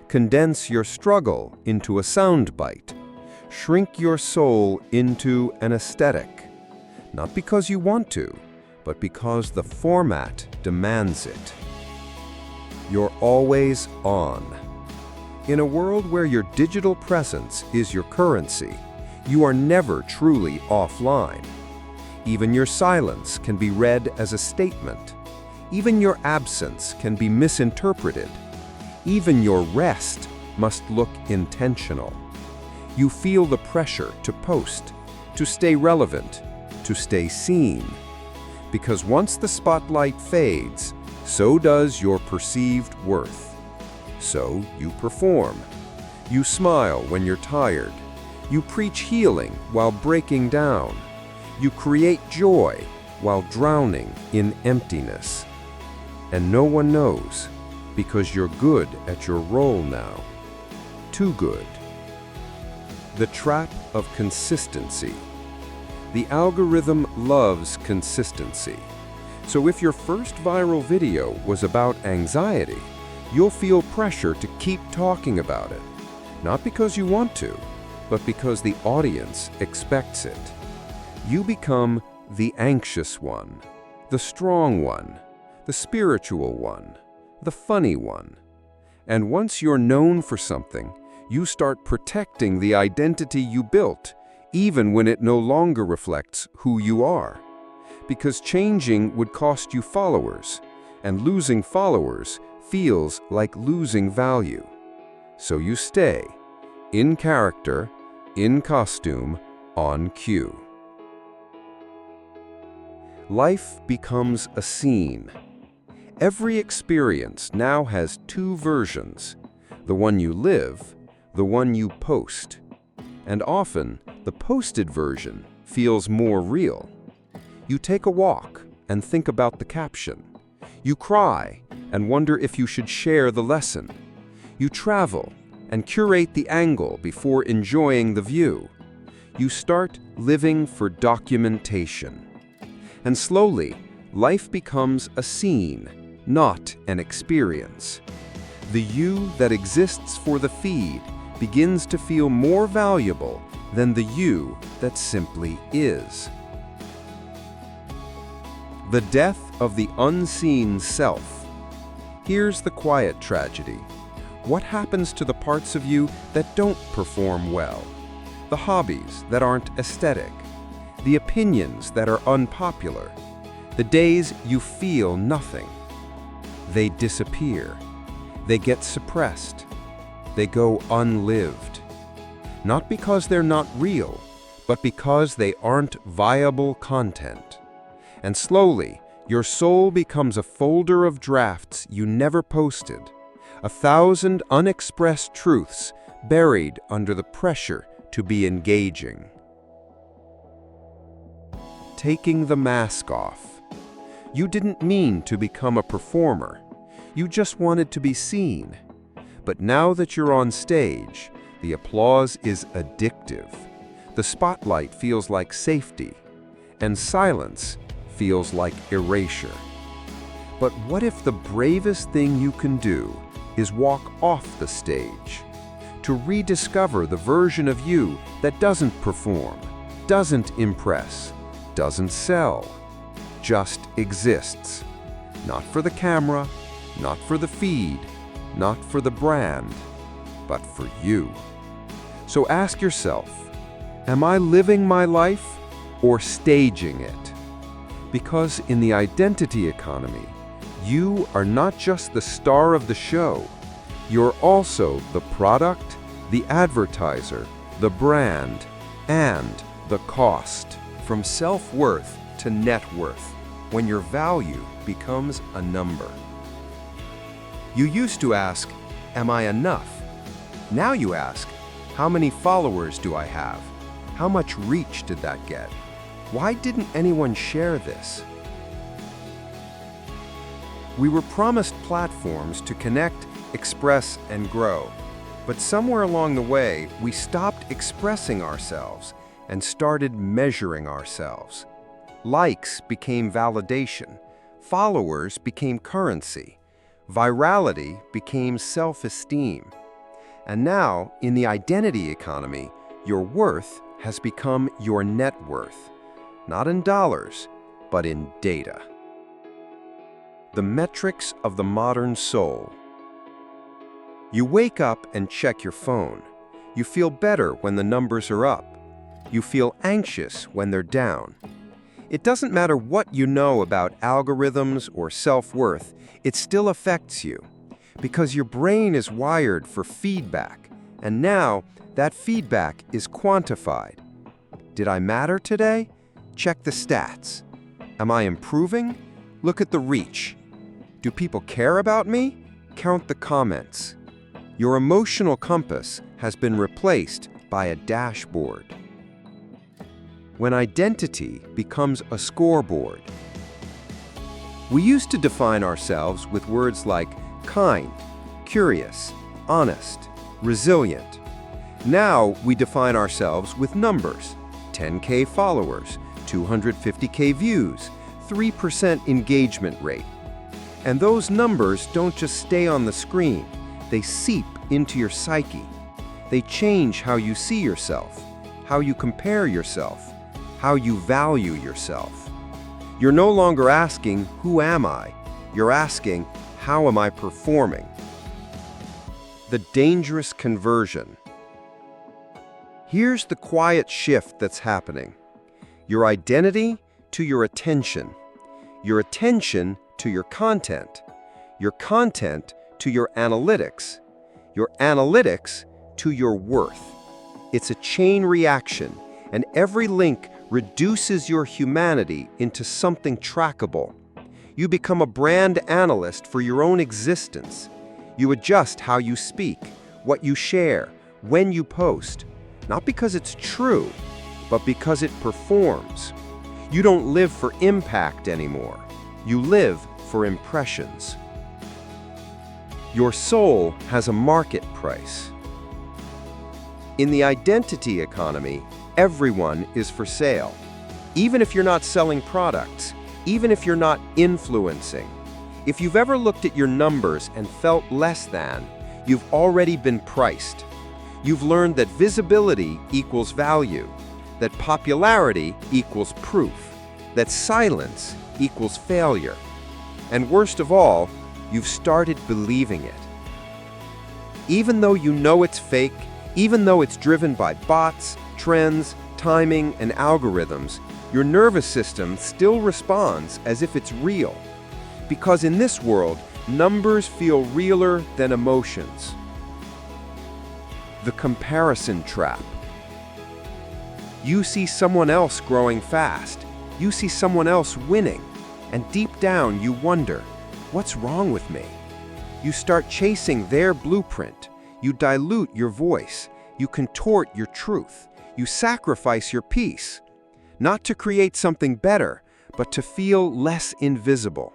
Condense your struggle into a soundbite. Shrink your soul into an aesthetic. Not because you want to, but because the format demands it. You're always on. In a world where your digital presence is your currency, you are never truly offline. Even your silence can be read as a statement. Even your absence can be misinterpreted. Even your rest must look intentional. You feel the pressure to post, to stay relevant, to stay seen. Because once the spotlight fades, so does your perceived worth. So you perform. You smile when you're tired. You preach healing while breaking down. You create joy while drowning in emptiness. And no one knows, because you're good at your role now. Too good. The trap of consistency. The algorithm loves consistency. So if your first viral video was about anxiety, you'll feel pressure to keep talking about it. Not because you want to, but because the audience expects it. You become the anxious one, the strong one, the spiritual one, the funny one. And once you're known for something, you start protecting the identity you built, even when it no longer reflects who you are. Because changing would cost you followers, and losing followers feels like losing value. So you stay, in character, in costume, on cue. Life becomes a scene. Every experience now has two versions, the one you live, the one you post. And often, the posted version feels more real. You take a walk and think about the caption. You cry and wonder if you should share the lesson. You travel and curate the angle before enjoying the view. You start living for documentation. And slowly, life becomes a scene, not an experience. The you that exists for the feed begins to feel more valuable than the you that simply is. The death of the unseen self. Here's the quiet tragedy. What happens to the parts of you that don't perform well? The hobbies that aren't aesthetic? The opinions that are unpopular? The days you feel nothing? They disappear. They get suppressed. They go unlived. Not because they're not real, but because they aren't viable content. And slowly, your soul becomes a folder of drafts you never posted, 1,000 unexpressed truths buried under the pressure to be engaging. Taking the mask off. You didn't mean to become a performer. You just wanted to be seen. But now that you're on stage, the applause is addictive. The spotlight feels like safety, and silence feels like erasure. But what if the bravest thing you can do is walk off the stage, to rediscover the version of you that doesn't perform, doesn't impress, doesn't sell, just exists. Not for the camera, not for the feed, not for the brand, but for you. So ask yourself, am I living my life or staging it? Because in the identity economy, you are not just the star of the show, you're also the product, the advertiser, the brand, and the cost. From self-worth to net worth, when your value becomes a number. You used to ask, am I enough? Now you ask, how many followers do I have? How much reach did that get? Why didn't anyone share this? We were promised platforms to connect, express, and grow. But somewhere along the way, we stopped expressing ourselves and started measuring ourselves. Likes became validation. Followers became currency. Virality became self-esteem. And now, in the identity economy, your worth has become your net worth. Not in dollars, but in data. The metrics of the modern soul. You wake up and check your phone. You feel better when the numbers are up. You feel anxious when they're down. It doesn't matter what you know about algorithms or self-worth, it still affects you. Because your brain is wired for feedback, and now that feedback is quantified. Did I matter today? Check the stats. Am I improving? Look at the reach. Do people care about me? Count the comments. Your emotional compass has been replaced by a dashboard. When identity becomes a scoreboard. We used to define ourselves with words like kind, curious, honest, resilient. Now we define ourselves with numbers: 10K followers, 250K views, 3% engagement rate. And those numbers don't just stay on the screen, they seep into your psyche. They change how you see yourself, how you compare yourself, how you value yourself. You're no longer asking, who am I? You're asking, how am I performing? The dangerous conversion. Here's the quiet shift that's happening. Your identity to your attention to your content to your analytics to your worth. It's a chain reaction, and every link reduces your humanity into something trackable. You become a brand analyst for your own existence. You adjust how you speak, what you share, when you post, not because it's true, but because it performs. You don't live for impact anymore. You live for impressions. Your soul has a market price. In the identity economy, everyone is for sale. Even if you're not selling products, even if you're not influencing. If you've ever looked at your numbers and felt less than, you've already been priced. You've learned that visibility equals value, that popularity equals proof, that silence equals failure. And worst of all, you've started believing it. Even though you know it's fake, even though it's driven by bots, trends, timing, and algorithms, your nervous system still responds as if it's real. Because in this world, numbers feel realer than emotions. The comparison trap. You see someone else growing fast. You see someone else winning. And deep down, you wonder, what's wrong with me? You start chasing their blueprint. You dilute your voice. You contort your truth. You sacrifice your peace. Not to create something better, but to feel less invisible.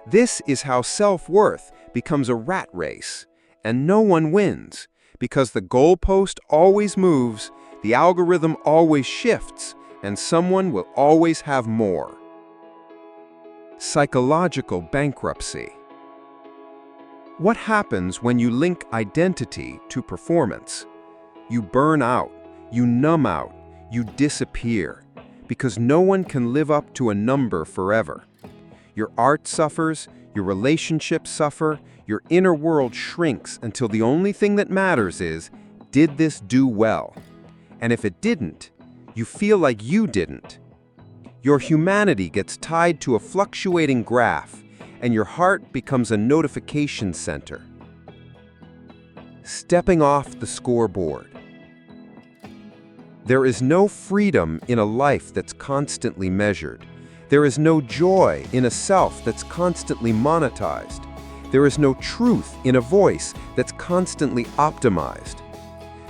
This is how self-worth becomes a rat race, and no one wins, because the goalpost always moves, the algorithm always shifts, and someone will always have more. Psychological bankruptcy. What happens when you link identity to performance? You burn out, you numb out, you disappear, because no one can live up to a number forever. Your art suffers, your relationships suffer, your inner world shrinks until the only thing that matters is, did this do well? And if it didn't, you feel like you didn't. Your humanity gets tied to a fluctuating graph, and your heart becomes a notification center. Stepping off the scoreboard. There is no freedom in a life that's constantly measured. There is no joy in a self that's constantly monetized. There is no truth in a voice that's constantly optimized.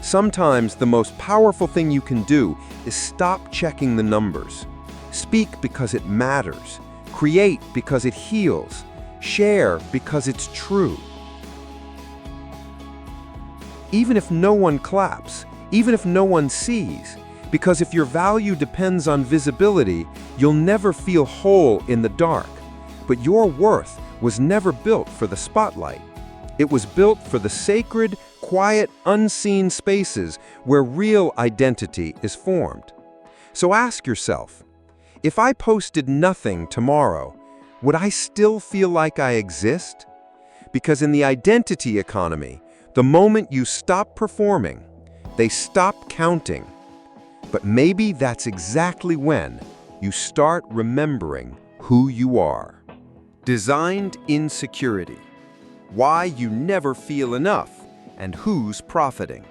Sometimes the most powerful thing you can do is stop checking the numbers. Speak because it matters. Create because it heals. Share because it's true. Even if no one claps, even if no one sees, because if your value depends on visibility, you'll never feel whole in the dark. But your worth was never built for the spotlight. It was built for the sacred, quiet, unseen spaces where real identity is formed. So ask yourself, if I posted nothing tomorrow, would I still feel like I exist? Because in the identity economy, the moment you stop performing, they stop counting. But maybe that's exactly when you start remembering who you are. Designed insecurity. Why you never feel enough and who's profiting.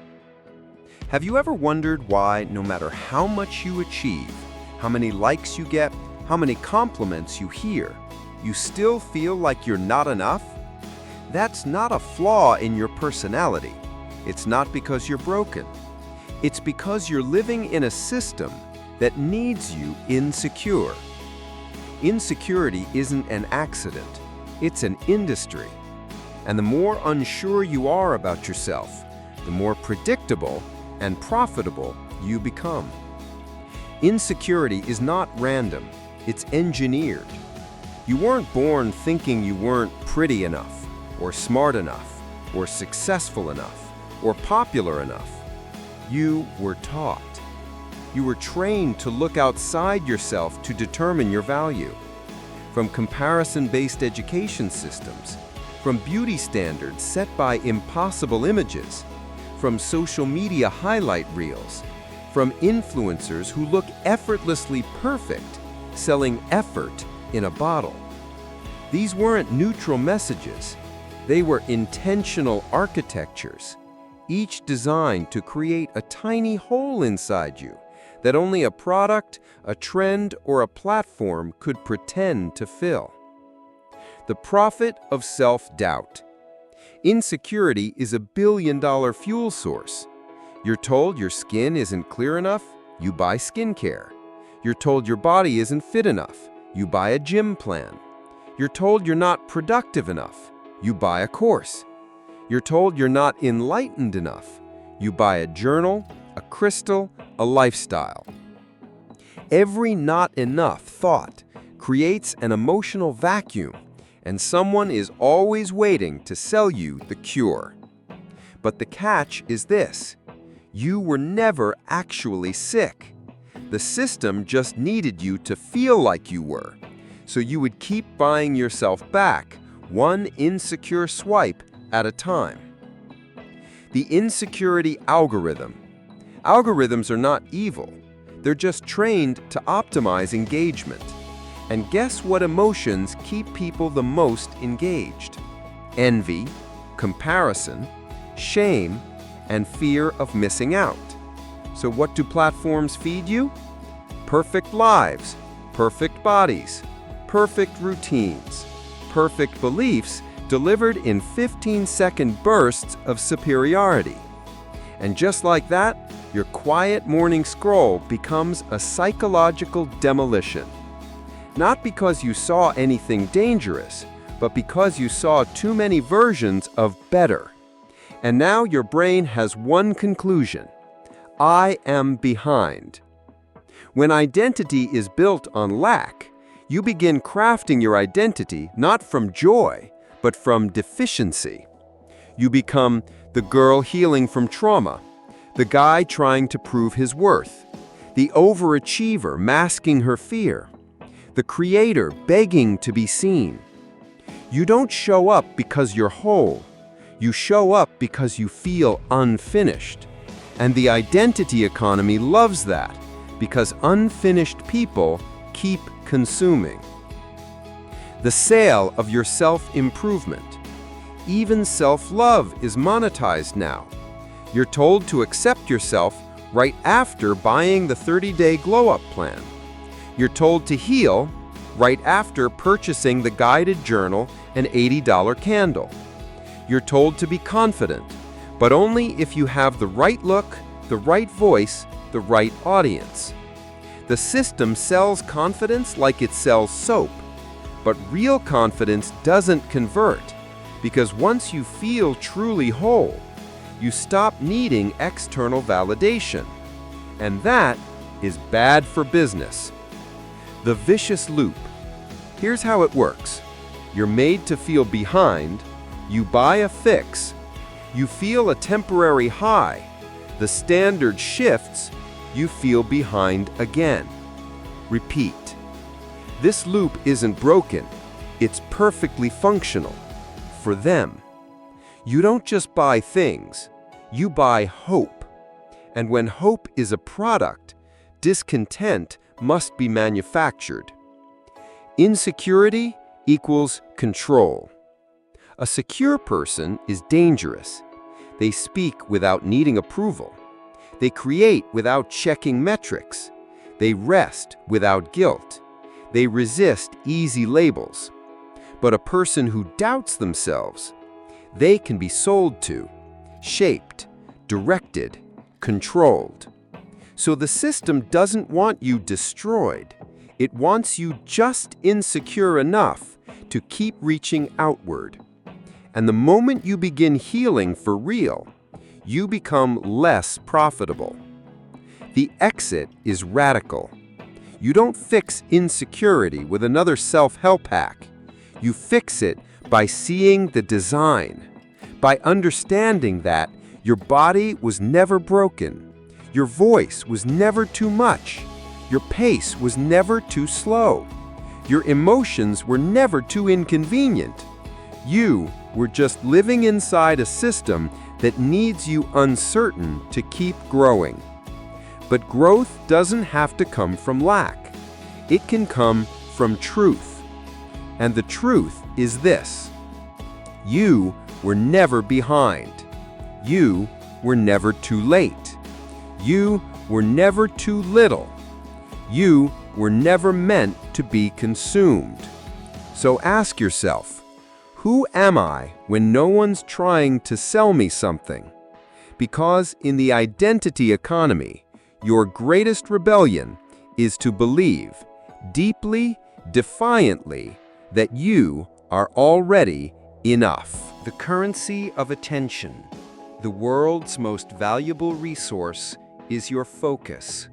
Have you ever wondered why, no matter how much you achieve, how many likes you get, how many compliments you hear, you still feel like you're not enough? That's not a flaw in your personality. It's not because you're broken. It's because you're living in a system that needs you insecure. Insecurity isn't an accident. It's an industry. And the more unsure you are about yourself, the more predictable and profitable you become. Insecurity is not random. It's engineered. You weren't born thinking you weren't pretty enough, or smart enough, or successful enough, or popular enough. You were taught. You were trained to look outside yourself to determine your value. From comparison-based education systems, from beauty standards set by impossible images, from social media highlight reels, from influencers who look effortlessly perfect, selling effort in a bottle. These weren't neutral messages. They were intentional architectures, each designed to create a tiny hole inside you that only a product, a trend, or a platform could pretend to fill. The profit of self-doubt. Insecurity is a billion-dollar fuel source. You're told your skin isn't clear enough, you buy skincare. You're told your body isn't fit enough, you buy a gym plan. You're told you're not productive enough, you buy a course. You're told you're not enlightened enough, you buy a journal, a crystal, a lifestyle. Every not enough thought creates an emotional vacuum, and someone is always waiting to sell you the cure. But the catch is this: you were never actually sick. The system just needed you to feel like you were, so you would keep buying yourself back, one insecure swipe at a time. The insecurity algorithm. Algorithms are not evil. They're just trained to optimize engagement. And guess what emotions keep people the most engaged? Envy, comparison, shame, and fear of missing out. So what do platforms feed you? Perfect lives, perfect bodies, perfect routines, perfect beliefs delivered in 15-second bursts of superiority. And just like that, your quiet morning scroll becomes a psychological demolition. Not because you saw anything dangerous, but because you saw too many versions of better. And now your brain has one conclusion: I am behind. When identity is built on lack, you begin crafting your identity not from joy, but from deficiency. You become the girl healing from trauma, the guy trying to prove his worth, the overachiever masking her fear, the creator begging to be seen. You don't show up because you're whole. You show up because you feel unfinished. And the identity economy loves that, because unfinished people keep consuming. The sale of your self-improvement. Even self-love is monetized now. You're told to accept yourself right after buying the 30-day glow-up plan. You're told to heal right after purchasing the guided journal and $80 candle. You're told to be confident, but only if you have the right look, the right voice, the right audience. The system sells confidence like it sells soap, but real confidence doesn't convert, because once you feel truly whole, you stop needing external validation. And that is bad for business. The vicious loop. Here's how it works. You're made to feel behind, you buy a fix, you feel a temporary high, the standard shifts, you feel behind again. Repeat. This loop isn't broken, it's perfectly functional. For them. You don't just buy things, you buy hope. And when hope is a product, discontent must be manufactured. Insecurity equals control. A secure person is dangerous. They speak without needing approval. They create without checking metrics. They rest without guilt. They resist easy labels. But a person who doubts themselves, they can be sold to, shaped, directed, controlled. So the system doesn't want you destroyed. It wants you just insecure enough to keep reaching outward. And the moment you begin healing for real, you become less profitable. The exit is radical. You don't fix insecurity with another self-help hack. You fix it by seeing the design, by understanding that your body was never broken, your voice was never too much, your pace was never too slow, your emotions were never too inconvenient. You were just living inside a system that needs you uncertain to keep growing. But growth doesn't have to come from lack. It can come from truth. And the truth is this: you were never behind. You were never too late. You were never too little. You were never meant to be consumed. So ask yourself, who am I when no one's trying to sell me something? Because in the identity economy, your greatest rebellion is to believe, deeply, defiantly, that you are already enough. The currency of attention, the world's most valuable resource, is your focus.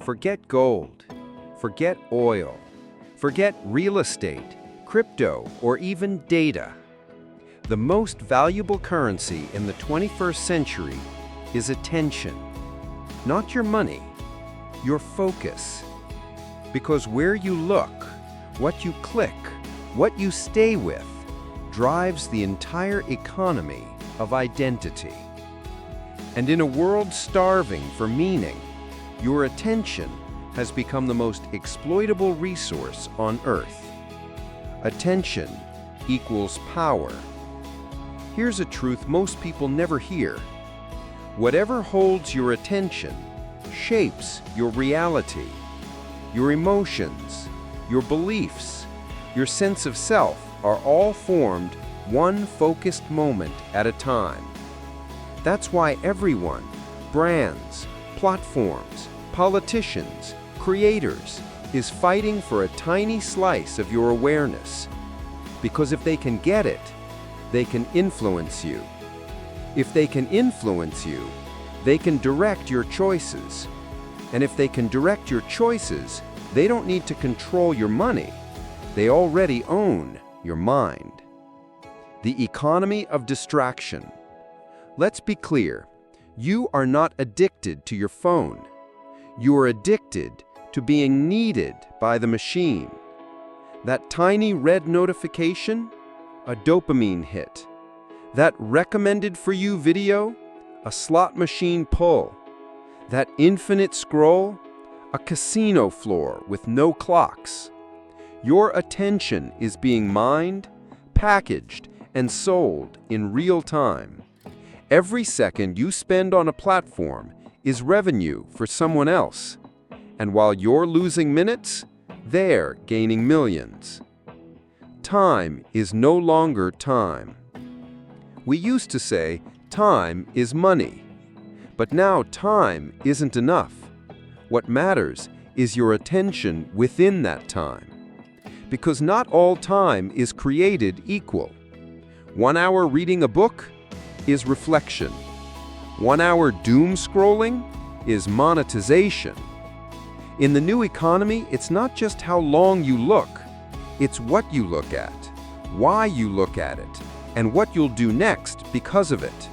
Forget gold, forget oil, forget real estate, crypto, or even data. The most valuable currency in the 21st century is attention. Not your money, your focus. Because where you look, what you click, what you stay with, drives the entire economy of identity. And in a world starving for meaning, your attention has become the most exploitable resource on Earth. Attention equals power. Here's a truth most people never hear. Whatever holds your attention shapes your reality. Your emotions, your beliefs, your sense of self are all formed one focused moment at a time. That's why everyone, brands, platforms, politicians, creators, is fighting for a tiny slice of your awareness. Because if they can get it, they can influence you. If they can influence you, they can direct your choices. And if they can direct your choices, they don't need to control your money. They already own your mind. The economy of distraction. Let's be clear, you are not addicted to your phone. You are addicted to being needed by the machine. That tiny red notification, a dopamine hit. That recommended for you video, a slot machine pull. That infinite scroll, a casino floor with no clocks. Your attention is being mined, packaged, and sold in real time. Every second you spend on a platform is revenue for someone else. And while you're losing minutes, they're gaining millions. Time is no longer time. We used to say, time is money. But now time isn't enough. What matters is your attention within that time. Because not all time is created equal. 1 hour reading a book is reflection. 1 hour doom scrolling is monetization. In the new economy, it's not just how long you look, it's what you look at, why you look at it, and what you'll do next because of it.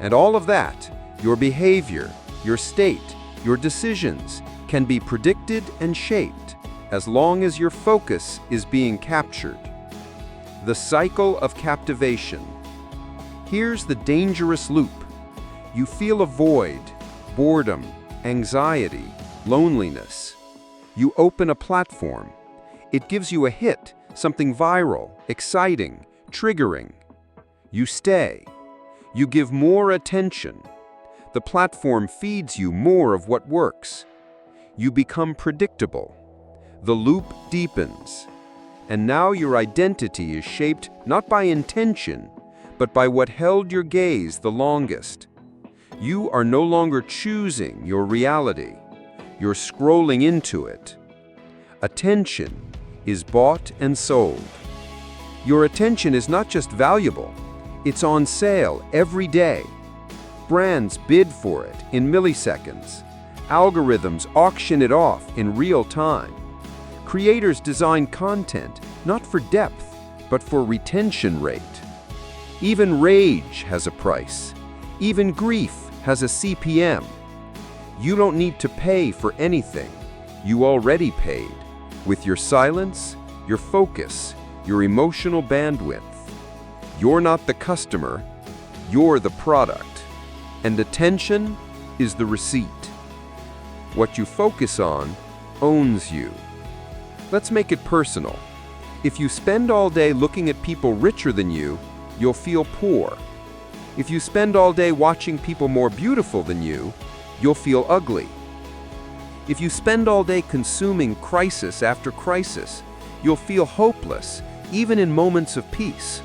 And all of that, your behavior, your state, your decisions, can be predicted and shaped as long as your focus is being captured. The cycle of captivation. Here's the dangerous loop. You feel a void, boredom, anxiety, loneliness. You open a platform. It gives you a hit, something viral, exciting, triggering. You stay. You give more attention. The platform feeds you more of what works. You become predictable. The loop deepens. And now your identity is shaped not by intention, but by what held your gaze the longest. You are no longer choosing your reality. You're scrolling into it. Attention is bought and sold. Your attention is not just valuable, it's on sale every day. Brands bid for it in milliseconds. Algorithms auction it off in real time. Creators design content not for depth, but for retention rate. Even rage has a price. Even grief has a CPM. You don't need to pay for anything. You already paid with your silence, your focus, your emotional bandwidth. You're not the customer, you're the product. And attention is the receipt. What you focus on owns you. Let's make it personal. If you spend all day looking at people richer than you, you'll feel poor. If you spend all day watching people more beautiful than you, you'll feel ugly. If you spend all day consuming crisis after crisis, you'll feel hopeless, even in moments of peace.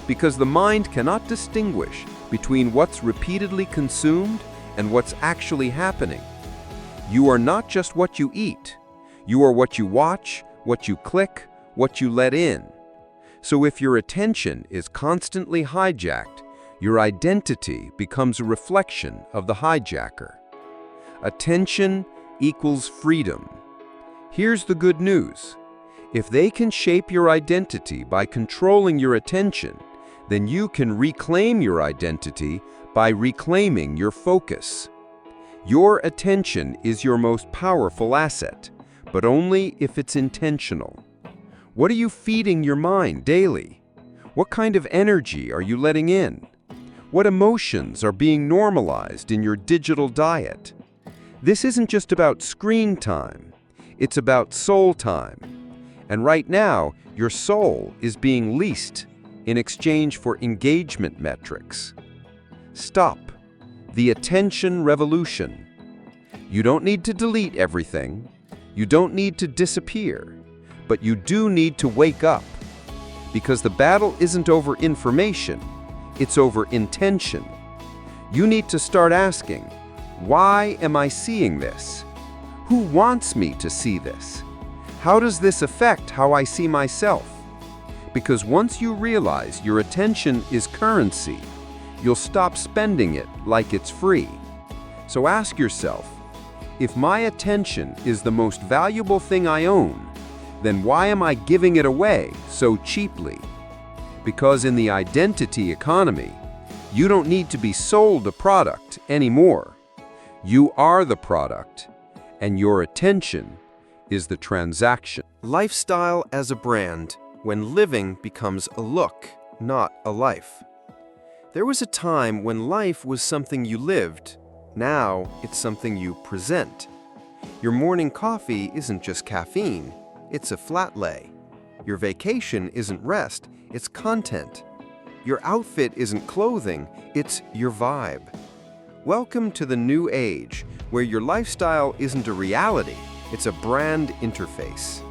Because the mind cannot distinguish between what's repeatedly consumed and what's actually happening. You are not just what you eat. You are what you watch, what you click, what you let in. So if your attention is constantly hijacked, your identity becomes a reflection of the hijacker. Attention equals freedom. Here's the good news. If they can shape your identity by controlling your attention, then you can reclaim your identity by reclaiming your focus. Your attention is your most powerful asset, but only if it's intentional. What are you feeding your mind daily? What kind of energy are you letting in? What emotions are being normalized in your digital diet? This isn't just about screen time. It's about soul time. And right now, your soul is being leased in exchange for engagement metrics. Stop the attention revolution. You don't need to delete everything. You don't need to disappear. But you do need to wake up. Because the battle isn't over information, it's over intention. You need to start asking, why am I seeing this? Who wants me to see this? How does this affect how I see myself? Because once you realize your attention is currency, you'll stop spending it like it's free. So ask yourself, if my attention is the most valuable thing I own, then why am I giving it away so cheaply? Because in the identity economy, you don't need to be sold a product anymore. You are the product, and your attention is the transaction. Lifestyle as a brand, when living becomes a look, not a life. There was a time when life was something you lived. Now it's something you present. Your morning coffee isn't just caffeine, it's a flat lay. Your vacation isn't rest, it's content. Your outfit isn't clothing, it's your vibe. Welcome to the new age, where your lifestyle isn't a reality, it's a brand interface.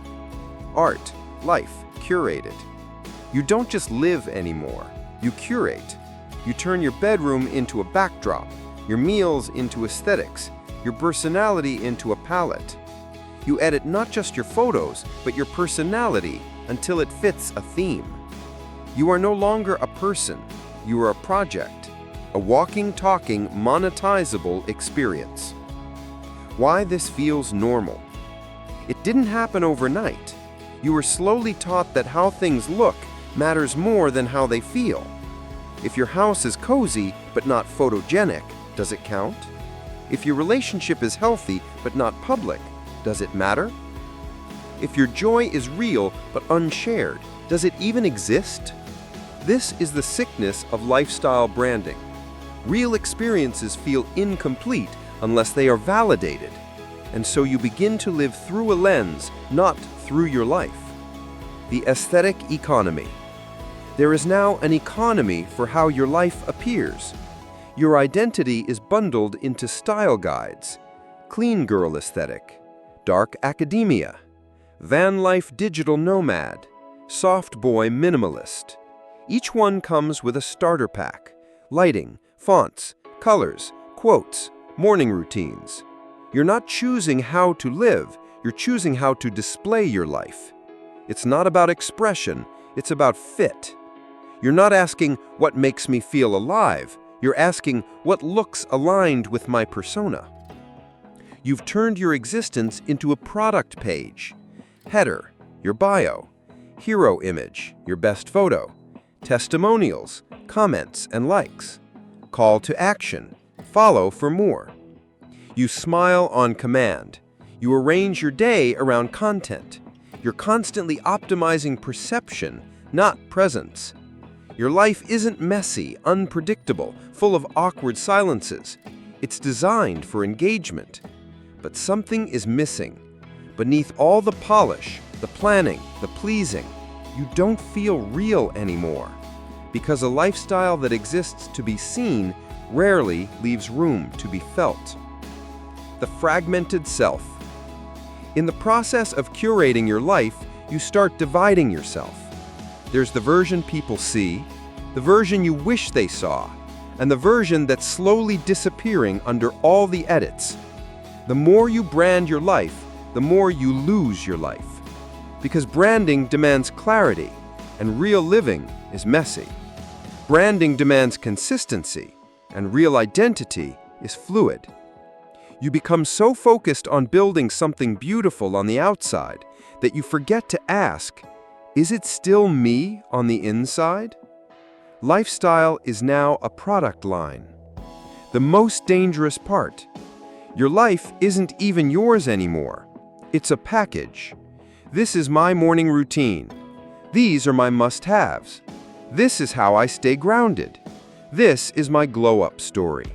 Art, life, curated. You don't just live anymore, you curate. You turn your bedroom into a backdrop, your meals into aesthetics, your personality into a palette. You edit not just your photos, but your personality until it fits a theme. You are no longer a person, you are a project, a walking, talking, monetizable experience. Why this feels normal? It didn't happen overnight. You were slowly taught that how things look matters more than how they feel. If your house is cozy but not photogenic, does it count? If your relationship is healthy but not public, does it matter? If your joy is real but unshared, does it even exist? This is the sickness of lifestyle branding. Real experiences feel incomplete unless they are validated, and so you begin to live through a lens, not through your life. The aesthetic economy. There is now an economy for how your life appears. Your identity is bundled into style guides: clean girl aesthetic, dark academia, van life digital nomad, soft boy minimalist. Each one comes with a starter pack: lighting, fonts, colors, quotes, morning routines. You're not choosing how to live, you're choosing how to display your life. It's not about expression, it's about fit. You're not asking, what makes me feel alive? You're asking, what looks aligned with my persona? You've turned your existence into a product page. Header, your bio. Hero image, your best photo. Testimonials, comments and likes. Call to action, follow for more. You smile on command. You arrange your day around content. You're constantly optimizing perception, not presence. Your life isn't messy, unpredictable, full of awkward silences. It's designed for engagement. But something is missing. Beneath all the polish, the planning, the pleasing, you don't feel real anymore. Because a lifestyle that exists to be seen rarely leaves room to be felt. The fragmented self. In the process of curating your life, you start dividing yourself. There's the version people see, the version you wish they saw, and the version that's slowly disappearing under all the edits. The more you brand your life, the more you lose your life. Because branding demands clarity, and real living is messy. Branding demands consistency, and real identity is fluid. You become so focused on building something beautiful on the outside that you forget to ask, is it still me on the inside? Lifestyle is now a product line. The most dangerous part. Your life isn't even yours anymore. It's a package. This is my morning routine. These are my must-haves. This is how I stay grounded. This is my glow-up story.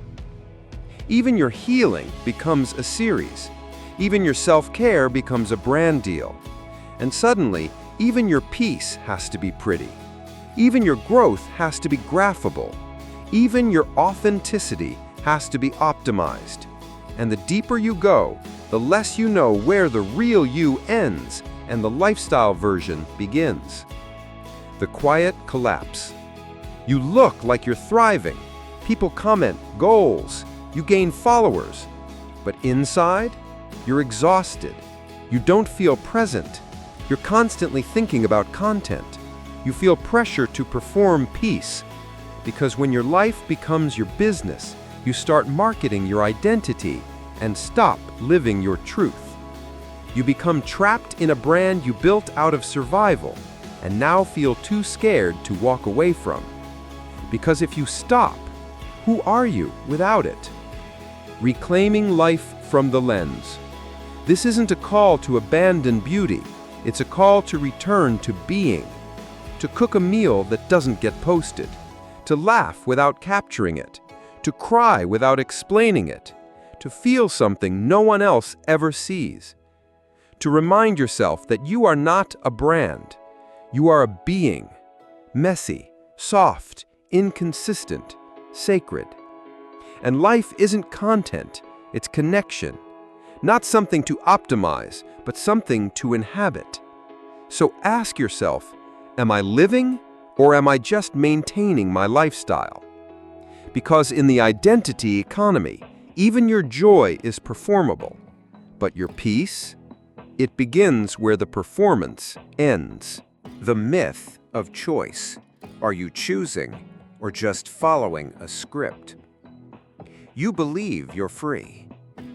Even your healing becomes a series. Even your self-care becomes a brand deal. And suddenly, even your peace has to be pretty. Even your growth has to be graphable. Even your authenticity has to be optimized. And the deeper you go, the less you know where the real you ends and the lifestyle version begins. the quiet collapse. You look like you're thriving. People comment, goals. You gain followers. But inside, you're exhausted. You don't feel present. You're constantly thinking about content. You feel pressure to perform peace. Because when your life becomes your business, you start marketing your identity and stop living your truth. You become trapped in a brand you built out of survival and now feel too scared to walk away from. Because if you stop, who are you without it? Reclaiming life from the lens. This isn't a call to abandon beauty. It's a call to return to being. To cook a meal that doesn't get posted. To laugh without capturing it. To cry without explaining it. To feel something no one else ever sees. To remind yourself that you are not a brand. You are a being. Messy, soft, inconsistent, sacred. And life isn't content, it's connection. Not something to optimize, but something to inhabit. So ask yourself, am I living or am I just maintaining my lifestyle? Because in the identity economy, even your joy is performable. But your peace? It begins where the performance ends. The myth of choice. Are you choosing or just following a script? You believe you're free.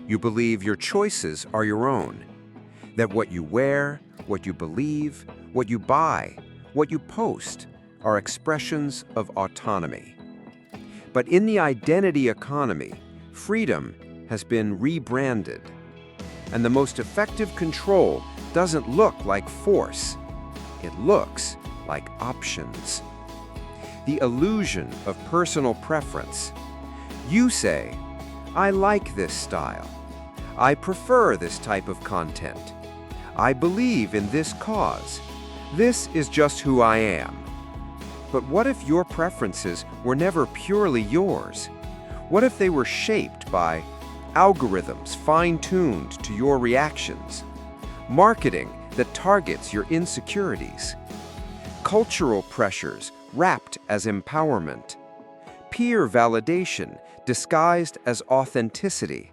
You believe your choices are your own. That what you wear, what you believe, what you buy, what you post are expressions of autonomy. But in the identity economy, freedom has been rebranded. And the most effective control doesn't look like force. It looks like options. The illusion of personal preference. You say, I like this style. I prefer this type of content. I believe in this cause. This is just who I am. But what if your preferences were never purely yours? What if they were shaped by algorithms fine-tuned to your reactions? Marketing that targets your insecurities? Cultural pressures wrapped as empowerment? Peer validation disguised as authenticity?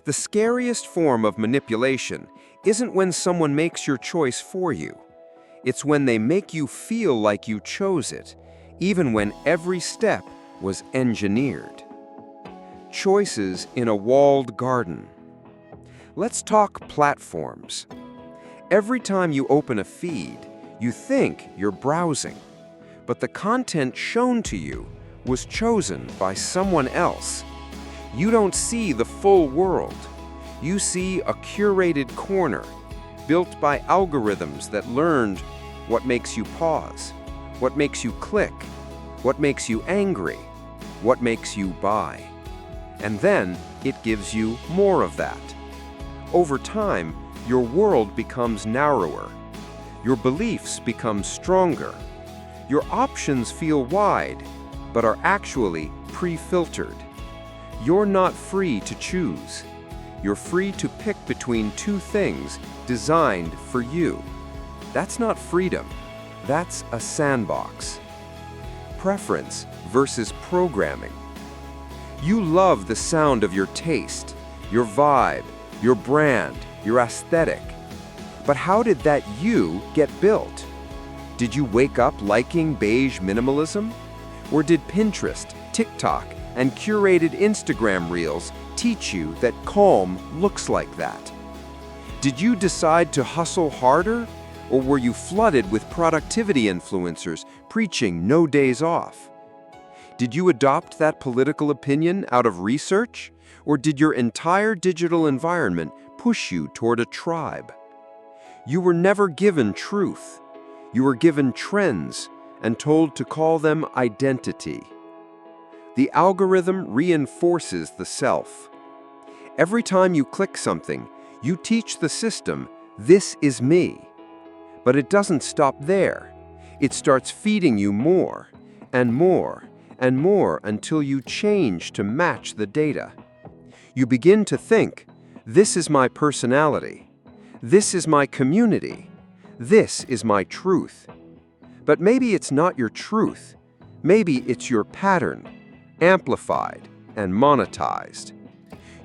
The scariest form of manipulation isn't when someone makes your choice for you. It's when they make you feel like you chose it, even when every step was engineered. Choices in a walled garden. Let's talk platforms. Every time you open a feed, you think you're browsing, but the content shown to you was chosen by someone else. You don't see the full world. You see a curated corner, built by algorithms that learned what makes you pause, what makes you click, what makes you angry, what makes you buy. And then it gives you more of that. Over time, your world becomes narrower. Your beliefs become stronger. Your options feel wide, but are actually pre-filtered. You're not free to choose. You're free to pick between two things designed for you. That's not freedom. That's a sandbox. Preference versus programming. You love the sound of your taste, your vibe, your brand, your aesthetic. But how did that you get built? Did you wake up liking beige minimalism? Or did Pinterest, TikTok, and curated Instagram reels teach you that calm looks like that? Did you decide to hustle harder? Or were you flooded with productivity influencers preaching no days off? Did you adopt that political opinion out of research? Or did your entire digital environment push you toward a tribe? You were never given truth. You were given trends and told to call them identity. The algorithm reinforces the self. Every time you click something, you teach the system, this is me. But it doesn't stop there. It starts feeding you more and more and more until you change to match the data. You begin to think, this is my personality. This is my community. This is my truth. But maybe it's not your truth. Maybe it's your pattern, amplified and monetized.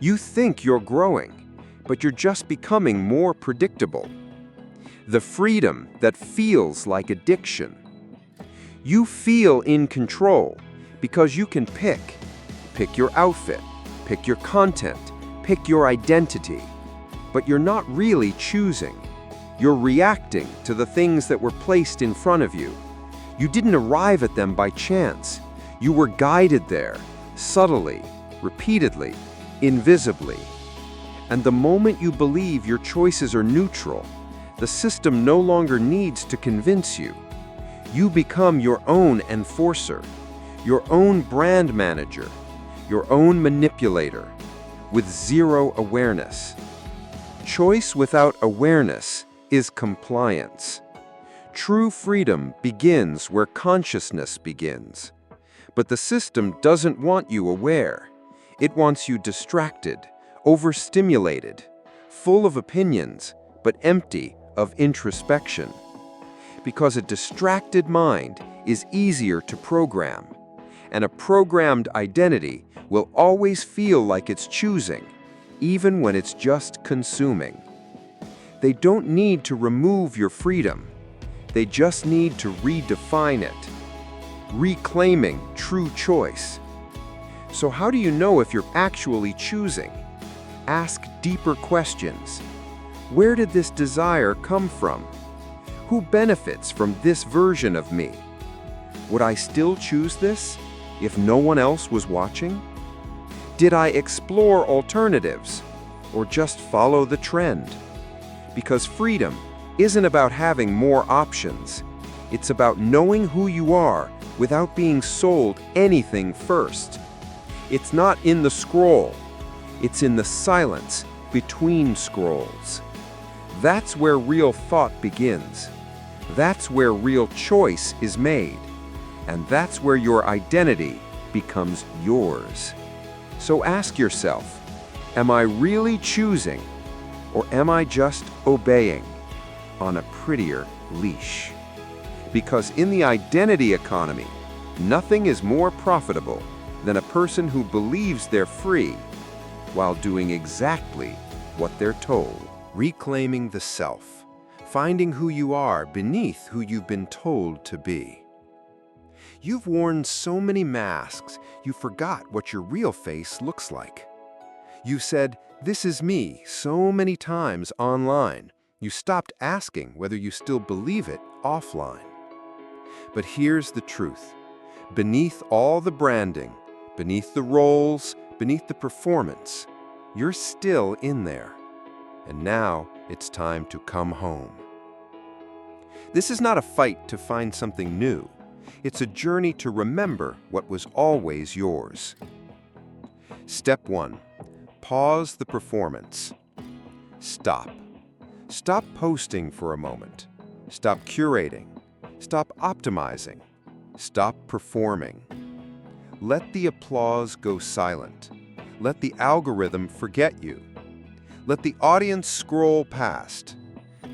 You think you're growing, but you're just becoming more predictable. The freedom that feels like addiction. You feel in control because you can pick your outfit, pick your content, pick your identity. But you're not really choosing. You're reacting to the things that were placed in front of you. You didn't arrive at them by chance. You were guided there, subtly, repeatedly, invisibly. And the moment you believe your choices are neutral, the system no longer needs to convince you. You become your own enforcer, your own brand manager, your own manipulator, with zero awareness. Choice without awareness is compliance. True freedom begins where consciousness begins. But the system doesn't want you aware. It wants you distracted, overstimulated, full of opinions, but empty of introspection. Because a distracted mind is easier to program, and a programmed identity will always feel like it's choosing, even when it's just consuming. They don't need to remove your freedom. They just need to redefine it, reclaiming true choice. So how do you know if you're actually choosing? Ask deeper questions. Where did this desire come from? Who benefits from this version of me? Would I still choose this if no one else was watching? Did I explore alternatives or just follow the trend? Because freedom isn't about having more options. It's about knowing who you are without being sold anything first. It's not in the scroll. It's in the silence between scrolls. That's where real thought begins. That's where real choice is made. And that's where your identity becomes yours. So ask yourself, am I really choosing, or am I just obeying on a prettier leash? Because in the identity economy, nothing is more profitable than a person who believes they're free while doing exactly what they're told. Reclaiming the self, finding who you are beneath who you've been told to be. You've worn so many masks, you forgot what your real face looks like. You've said, "This is me," so many times online, you stopped asking whether you still believe it offline. But here's the truth. Beneath all the branding, beneath the roles, beneath the performance, you're still in there. And now it's time to come home. This is not a fight to find something new. It's a journey to remember what was always yours. Step 1. Pause the performance. Stop. Stop posting for a moment. Stop curating. Stop optimizing. Stop performing. Let the applause go silent. Let the algorithm forget you. Let the audience scroll past.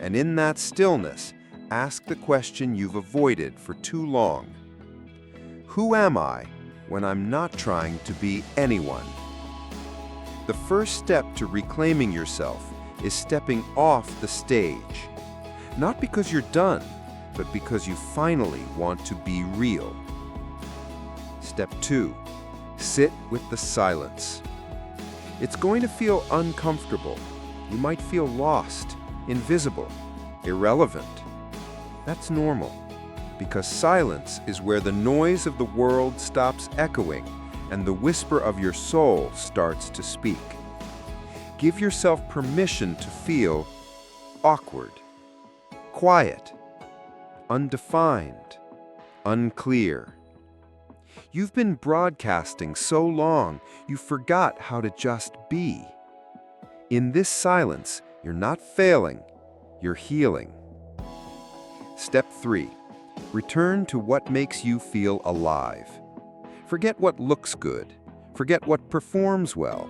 And in that stillness, ask the question you've avoided for too long. Who am I when I'm not trying to be anyone? The first step to reclaiming yourself is stepping off the stage. Not because you're done, but because you finally want to be real. Step 2. Sit with the silence. It's going to feel uncomfortable. You might feel lost, invisible, irrelevant. That's normal, because silence is where the noise of the world stops echoing and the whisper of your soul starts to speak. Give yourself permission to feel awkward, quiet, undefined, unclear. You've been broadcasting so long, you forgot how to just be. In this silence, you're not failing, you're healing. Step 3. Return to what makes you feel alive. Forget what looks good. Forget what performs well.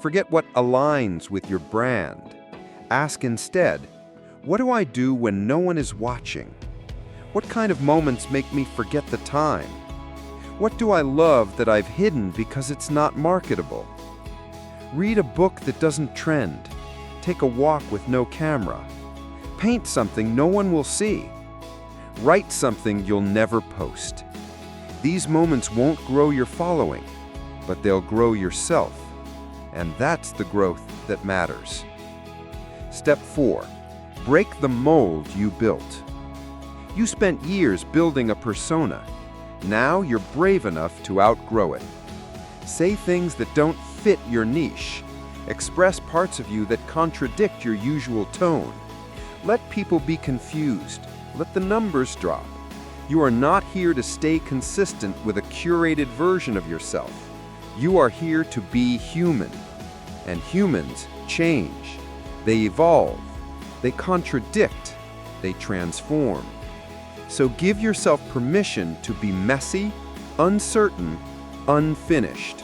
Forget what aligns with your brand. Ask instead, what do I do when no one is watching? What kind of moments make me forget the time? What do I love that I've hidden because it's not marketable? Read a book that doesn't trend. Take a walk with no camera. Paint something no one will see. Write something you'll never post. These moments won't grow your following, but they'll grow yourself. And that's the growth that matters. Step 4. Break the mold you built. You spent years building a persona. Now you're brave enough to outgrow it. Say things that don't fit your niche. Express parts of you that contradict your usual tone. Let people be confused. Let the numbers drop. You are not here to stay consistent with a curated version of yourself. You are here to be human. And humans change. They evolve. They contradict. They transform. So give yourself permission to be messy, uncertain, unfinished.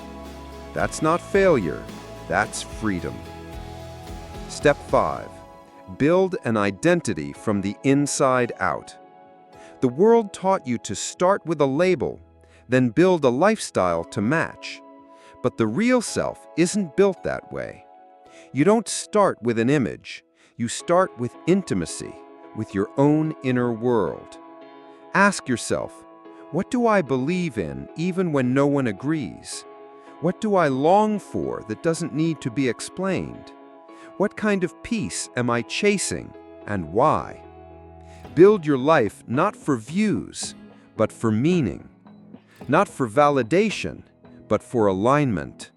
That's not failure. That's freedom. Step 5. Build an identity from the inside out. The world taught you to start with a label, then build a lifestyle to match. But the real self isn't built that way. You don't start with an image. You start with intimacy, with your own inner world. Ask yourself, what do I believe in even when no one agrees? What do I long for that doesn't need to be explained? What kind of peace am I chasing, and why? Build your life not for views, but for meaning. Not for validation, but for alignment.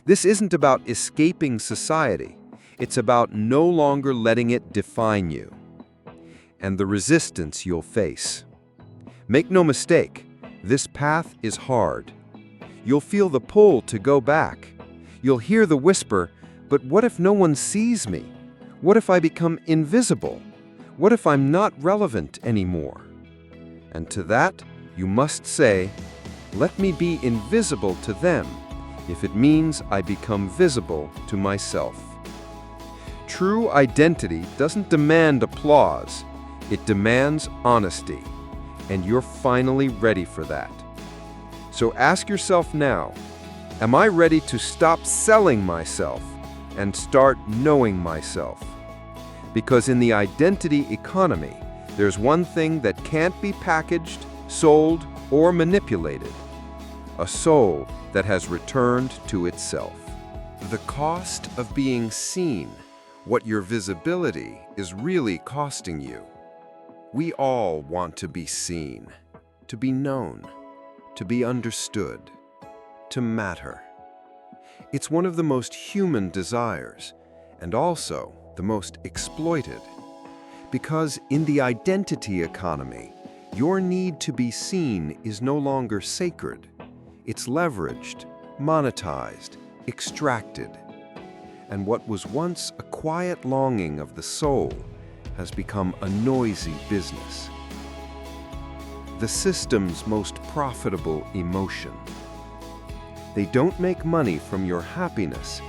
This isn't about escaping society. It's about no longer letting it define you. And the resistance you'll face. Make no mistake, this path is hard. You'll feel the pull to go back. You'll hear the whisper, but what if no one sees me? What if I become invisible? What if I'm not relevant anymore? And to that, you must say, let me be invisible to them, if it means I become visible to myself. True identity doesn't demand applause. It demands honesty. And you're finally ready for that. So ask yourself now, am I ready to stop selling myself and start knowing myself? Because in the identity economy, there's one thing that can't be packaged, sold, or manipulated. A soul that has returned to itself. The cost of being seen, what your visibility is really costing you. We all want to be seen, to be known, to be understood, to matter. It's one of the most human desires, and also the most exploited. Because in the identity economy, your need to be seen is no longer sacred. It's leveraged, monetized, extracted. And what was once a quiet longing of the soul has become a noisy business. The system's most profitable emotion. They don't make money from your happiness.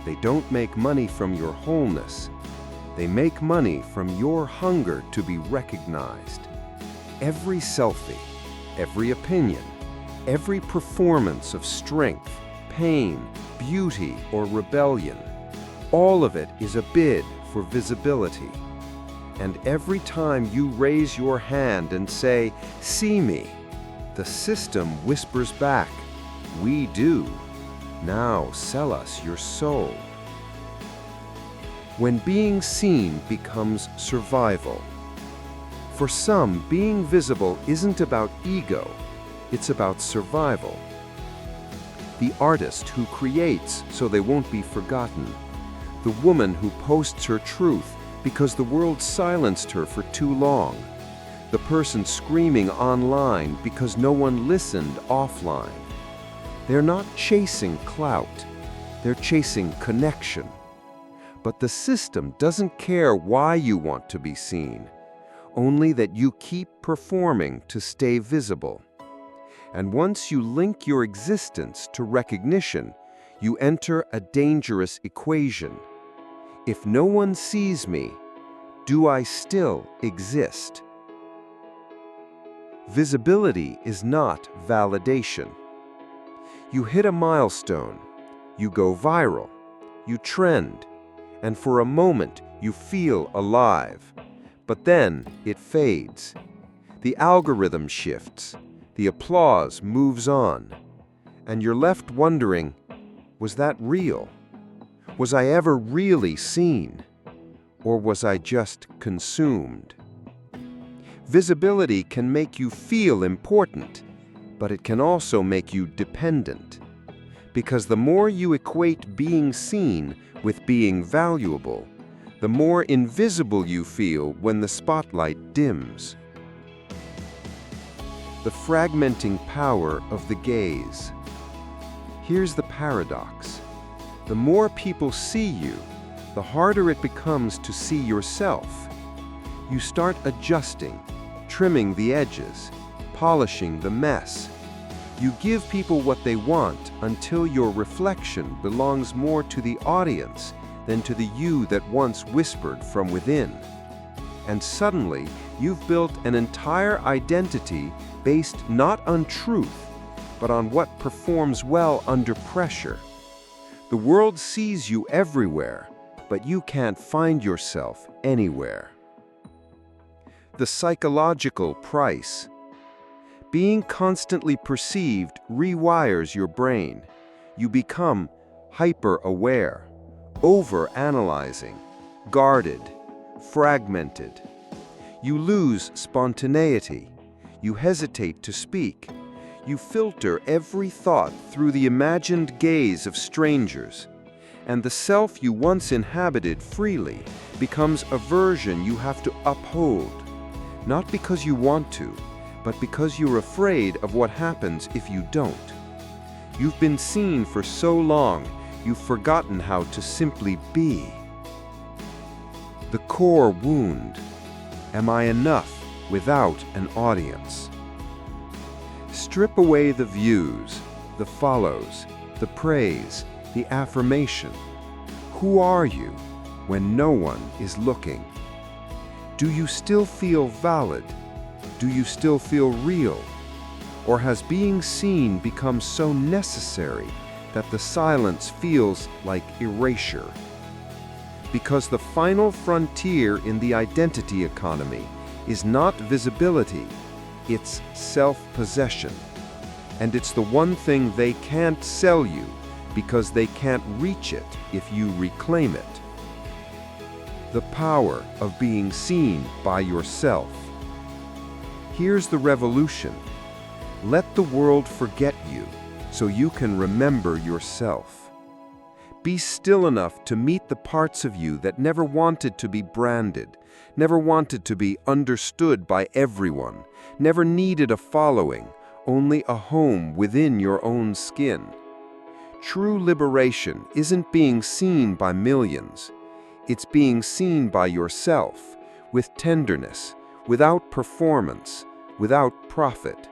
They don't make money from your wholeness. They make money from your hunger to be recognized. Every selfie, every opinion, every performance of strength, pain, beauty, or rebellion, all of it is a bid for visibility. And every time you raise your hand and say, "See me," the system whispers back, "We do. Now sell us your soul." When being seen becomes survival. For some, being visible isn't about ego, it's about survival. The artist who creates so they won't be forgotten. The woman who posts her truth because the world silenced her for too long. The person screaming online because no one listened offline. They're not chasing clout, they're chasing connection. But the system doesn't care why you want to be seen, only that you keep performing to stay visible. And once you link your existence to recognition, you enter a dangerous equation. If no one sees me, do I still exist? Visibility is not validation. You hit a milestone, you go viral, you trend, and for a moment you feel alive. But then it fades. The algorithm shifts, the applause moves on, and you're left wondering, was that real? Was I ever really seen? Or was I just consumed? Visibility can make you feel important, but it can also make you dependent. Because the more you equate being seen with being valuable, the more invisible you feel when the spotlight dims. The fragmenting power of the gaze. Here's the paradox. The more people see you, the harder it becomes to see yourself. You start adjusting, trimming the edges, polishing the mess. You give people what they want until your reflection belongs more to the audience than to the you that once whispered from within. And suddenly, you've built an entire identity based not on truth, but on what performs well under pressure. The world sees you everywhere, but you can't find yourself anywhere. The psychological price. Being constantly perceived rewires your brain. You become hyper-aware, over-analyzing, guarded, fragmented. You lose spontaneity. You hesitate to speak. You filter every thought through the imagined gaze of strangers. And the self you once inhabited freely becomes a version you have to uphold. Not because you want to, but because you're afraid of what happens if you don't. You've been seen for so long, you've forgotten how to simply be. The core wound. Am I enough without an audience? Strip away the views, the follows, the praise, the affirmation. Who are you when no one is looking? Do you still feel valid? Do you still feel real? Or has being seen become so necessary that the silence feels like erasure? Because the final frontier in the identity economy is not visibility, it's self-possession. And it's the one thing they can't sell you because they can't reach it if you reclaim it. The power of being seen by yourself. Here's the revolution. Let the world forget you so you can remember yourself. Be still enough to meet the parts of you that never wanted to be branded, never wanted to be understood by everyone, never needed a following, only a home within your own skin. True liberation isn't being seen by millions. It's being seen by yourself, with tenderness, without performance, without profit.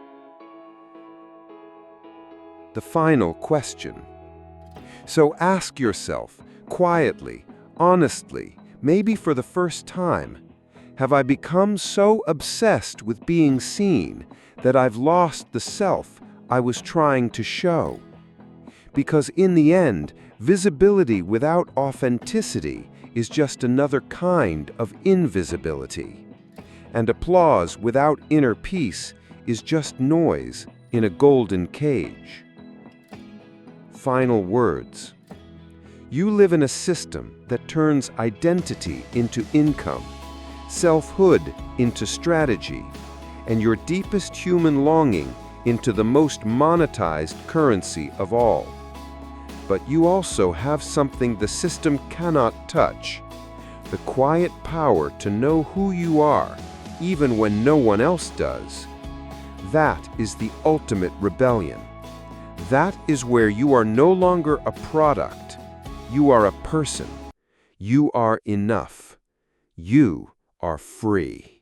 The final question. So ask yourself, quietly, honestly, maybe for the first time, have I become so obsessed with being seen that I've lost the self I was trying to show? Because in the end, visibility without authenticity is just another kind of invisibility. And applause without inner peace is just noise in a golden cage. Final words. You live in a system that turns identity into income, selfhood into strategy, and your deepest human longing into the most monetized currency of all. But you also have something the system cannot touch, the quiet power to know who you are, even when no one else does. That is the ultimate rebellion. That is where you are no longer a product. You are a person. You are enough. You are free.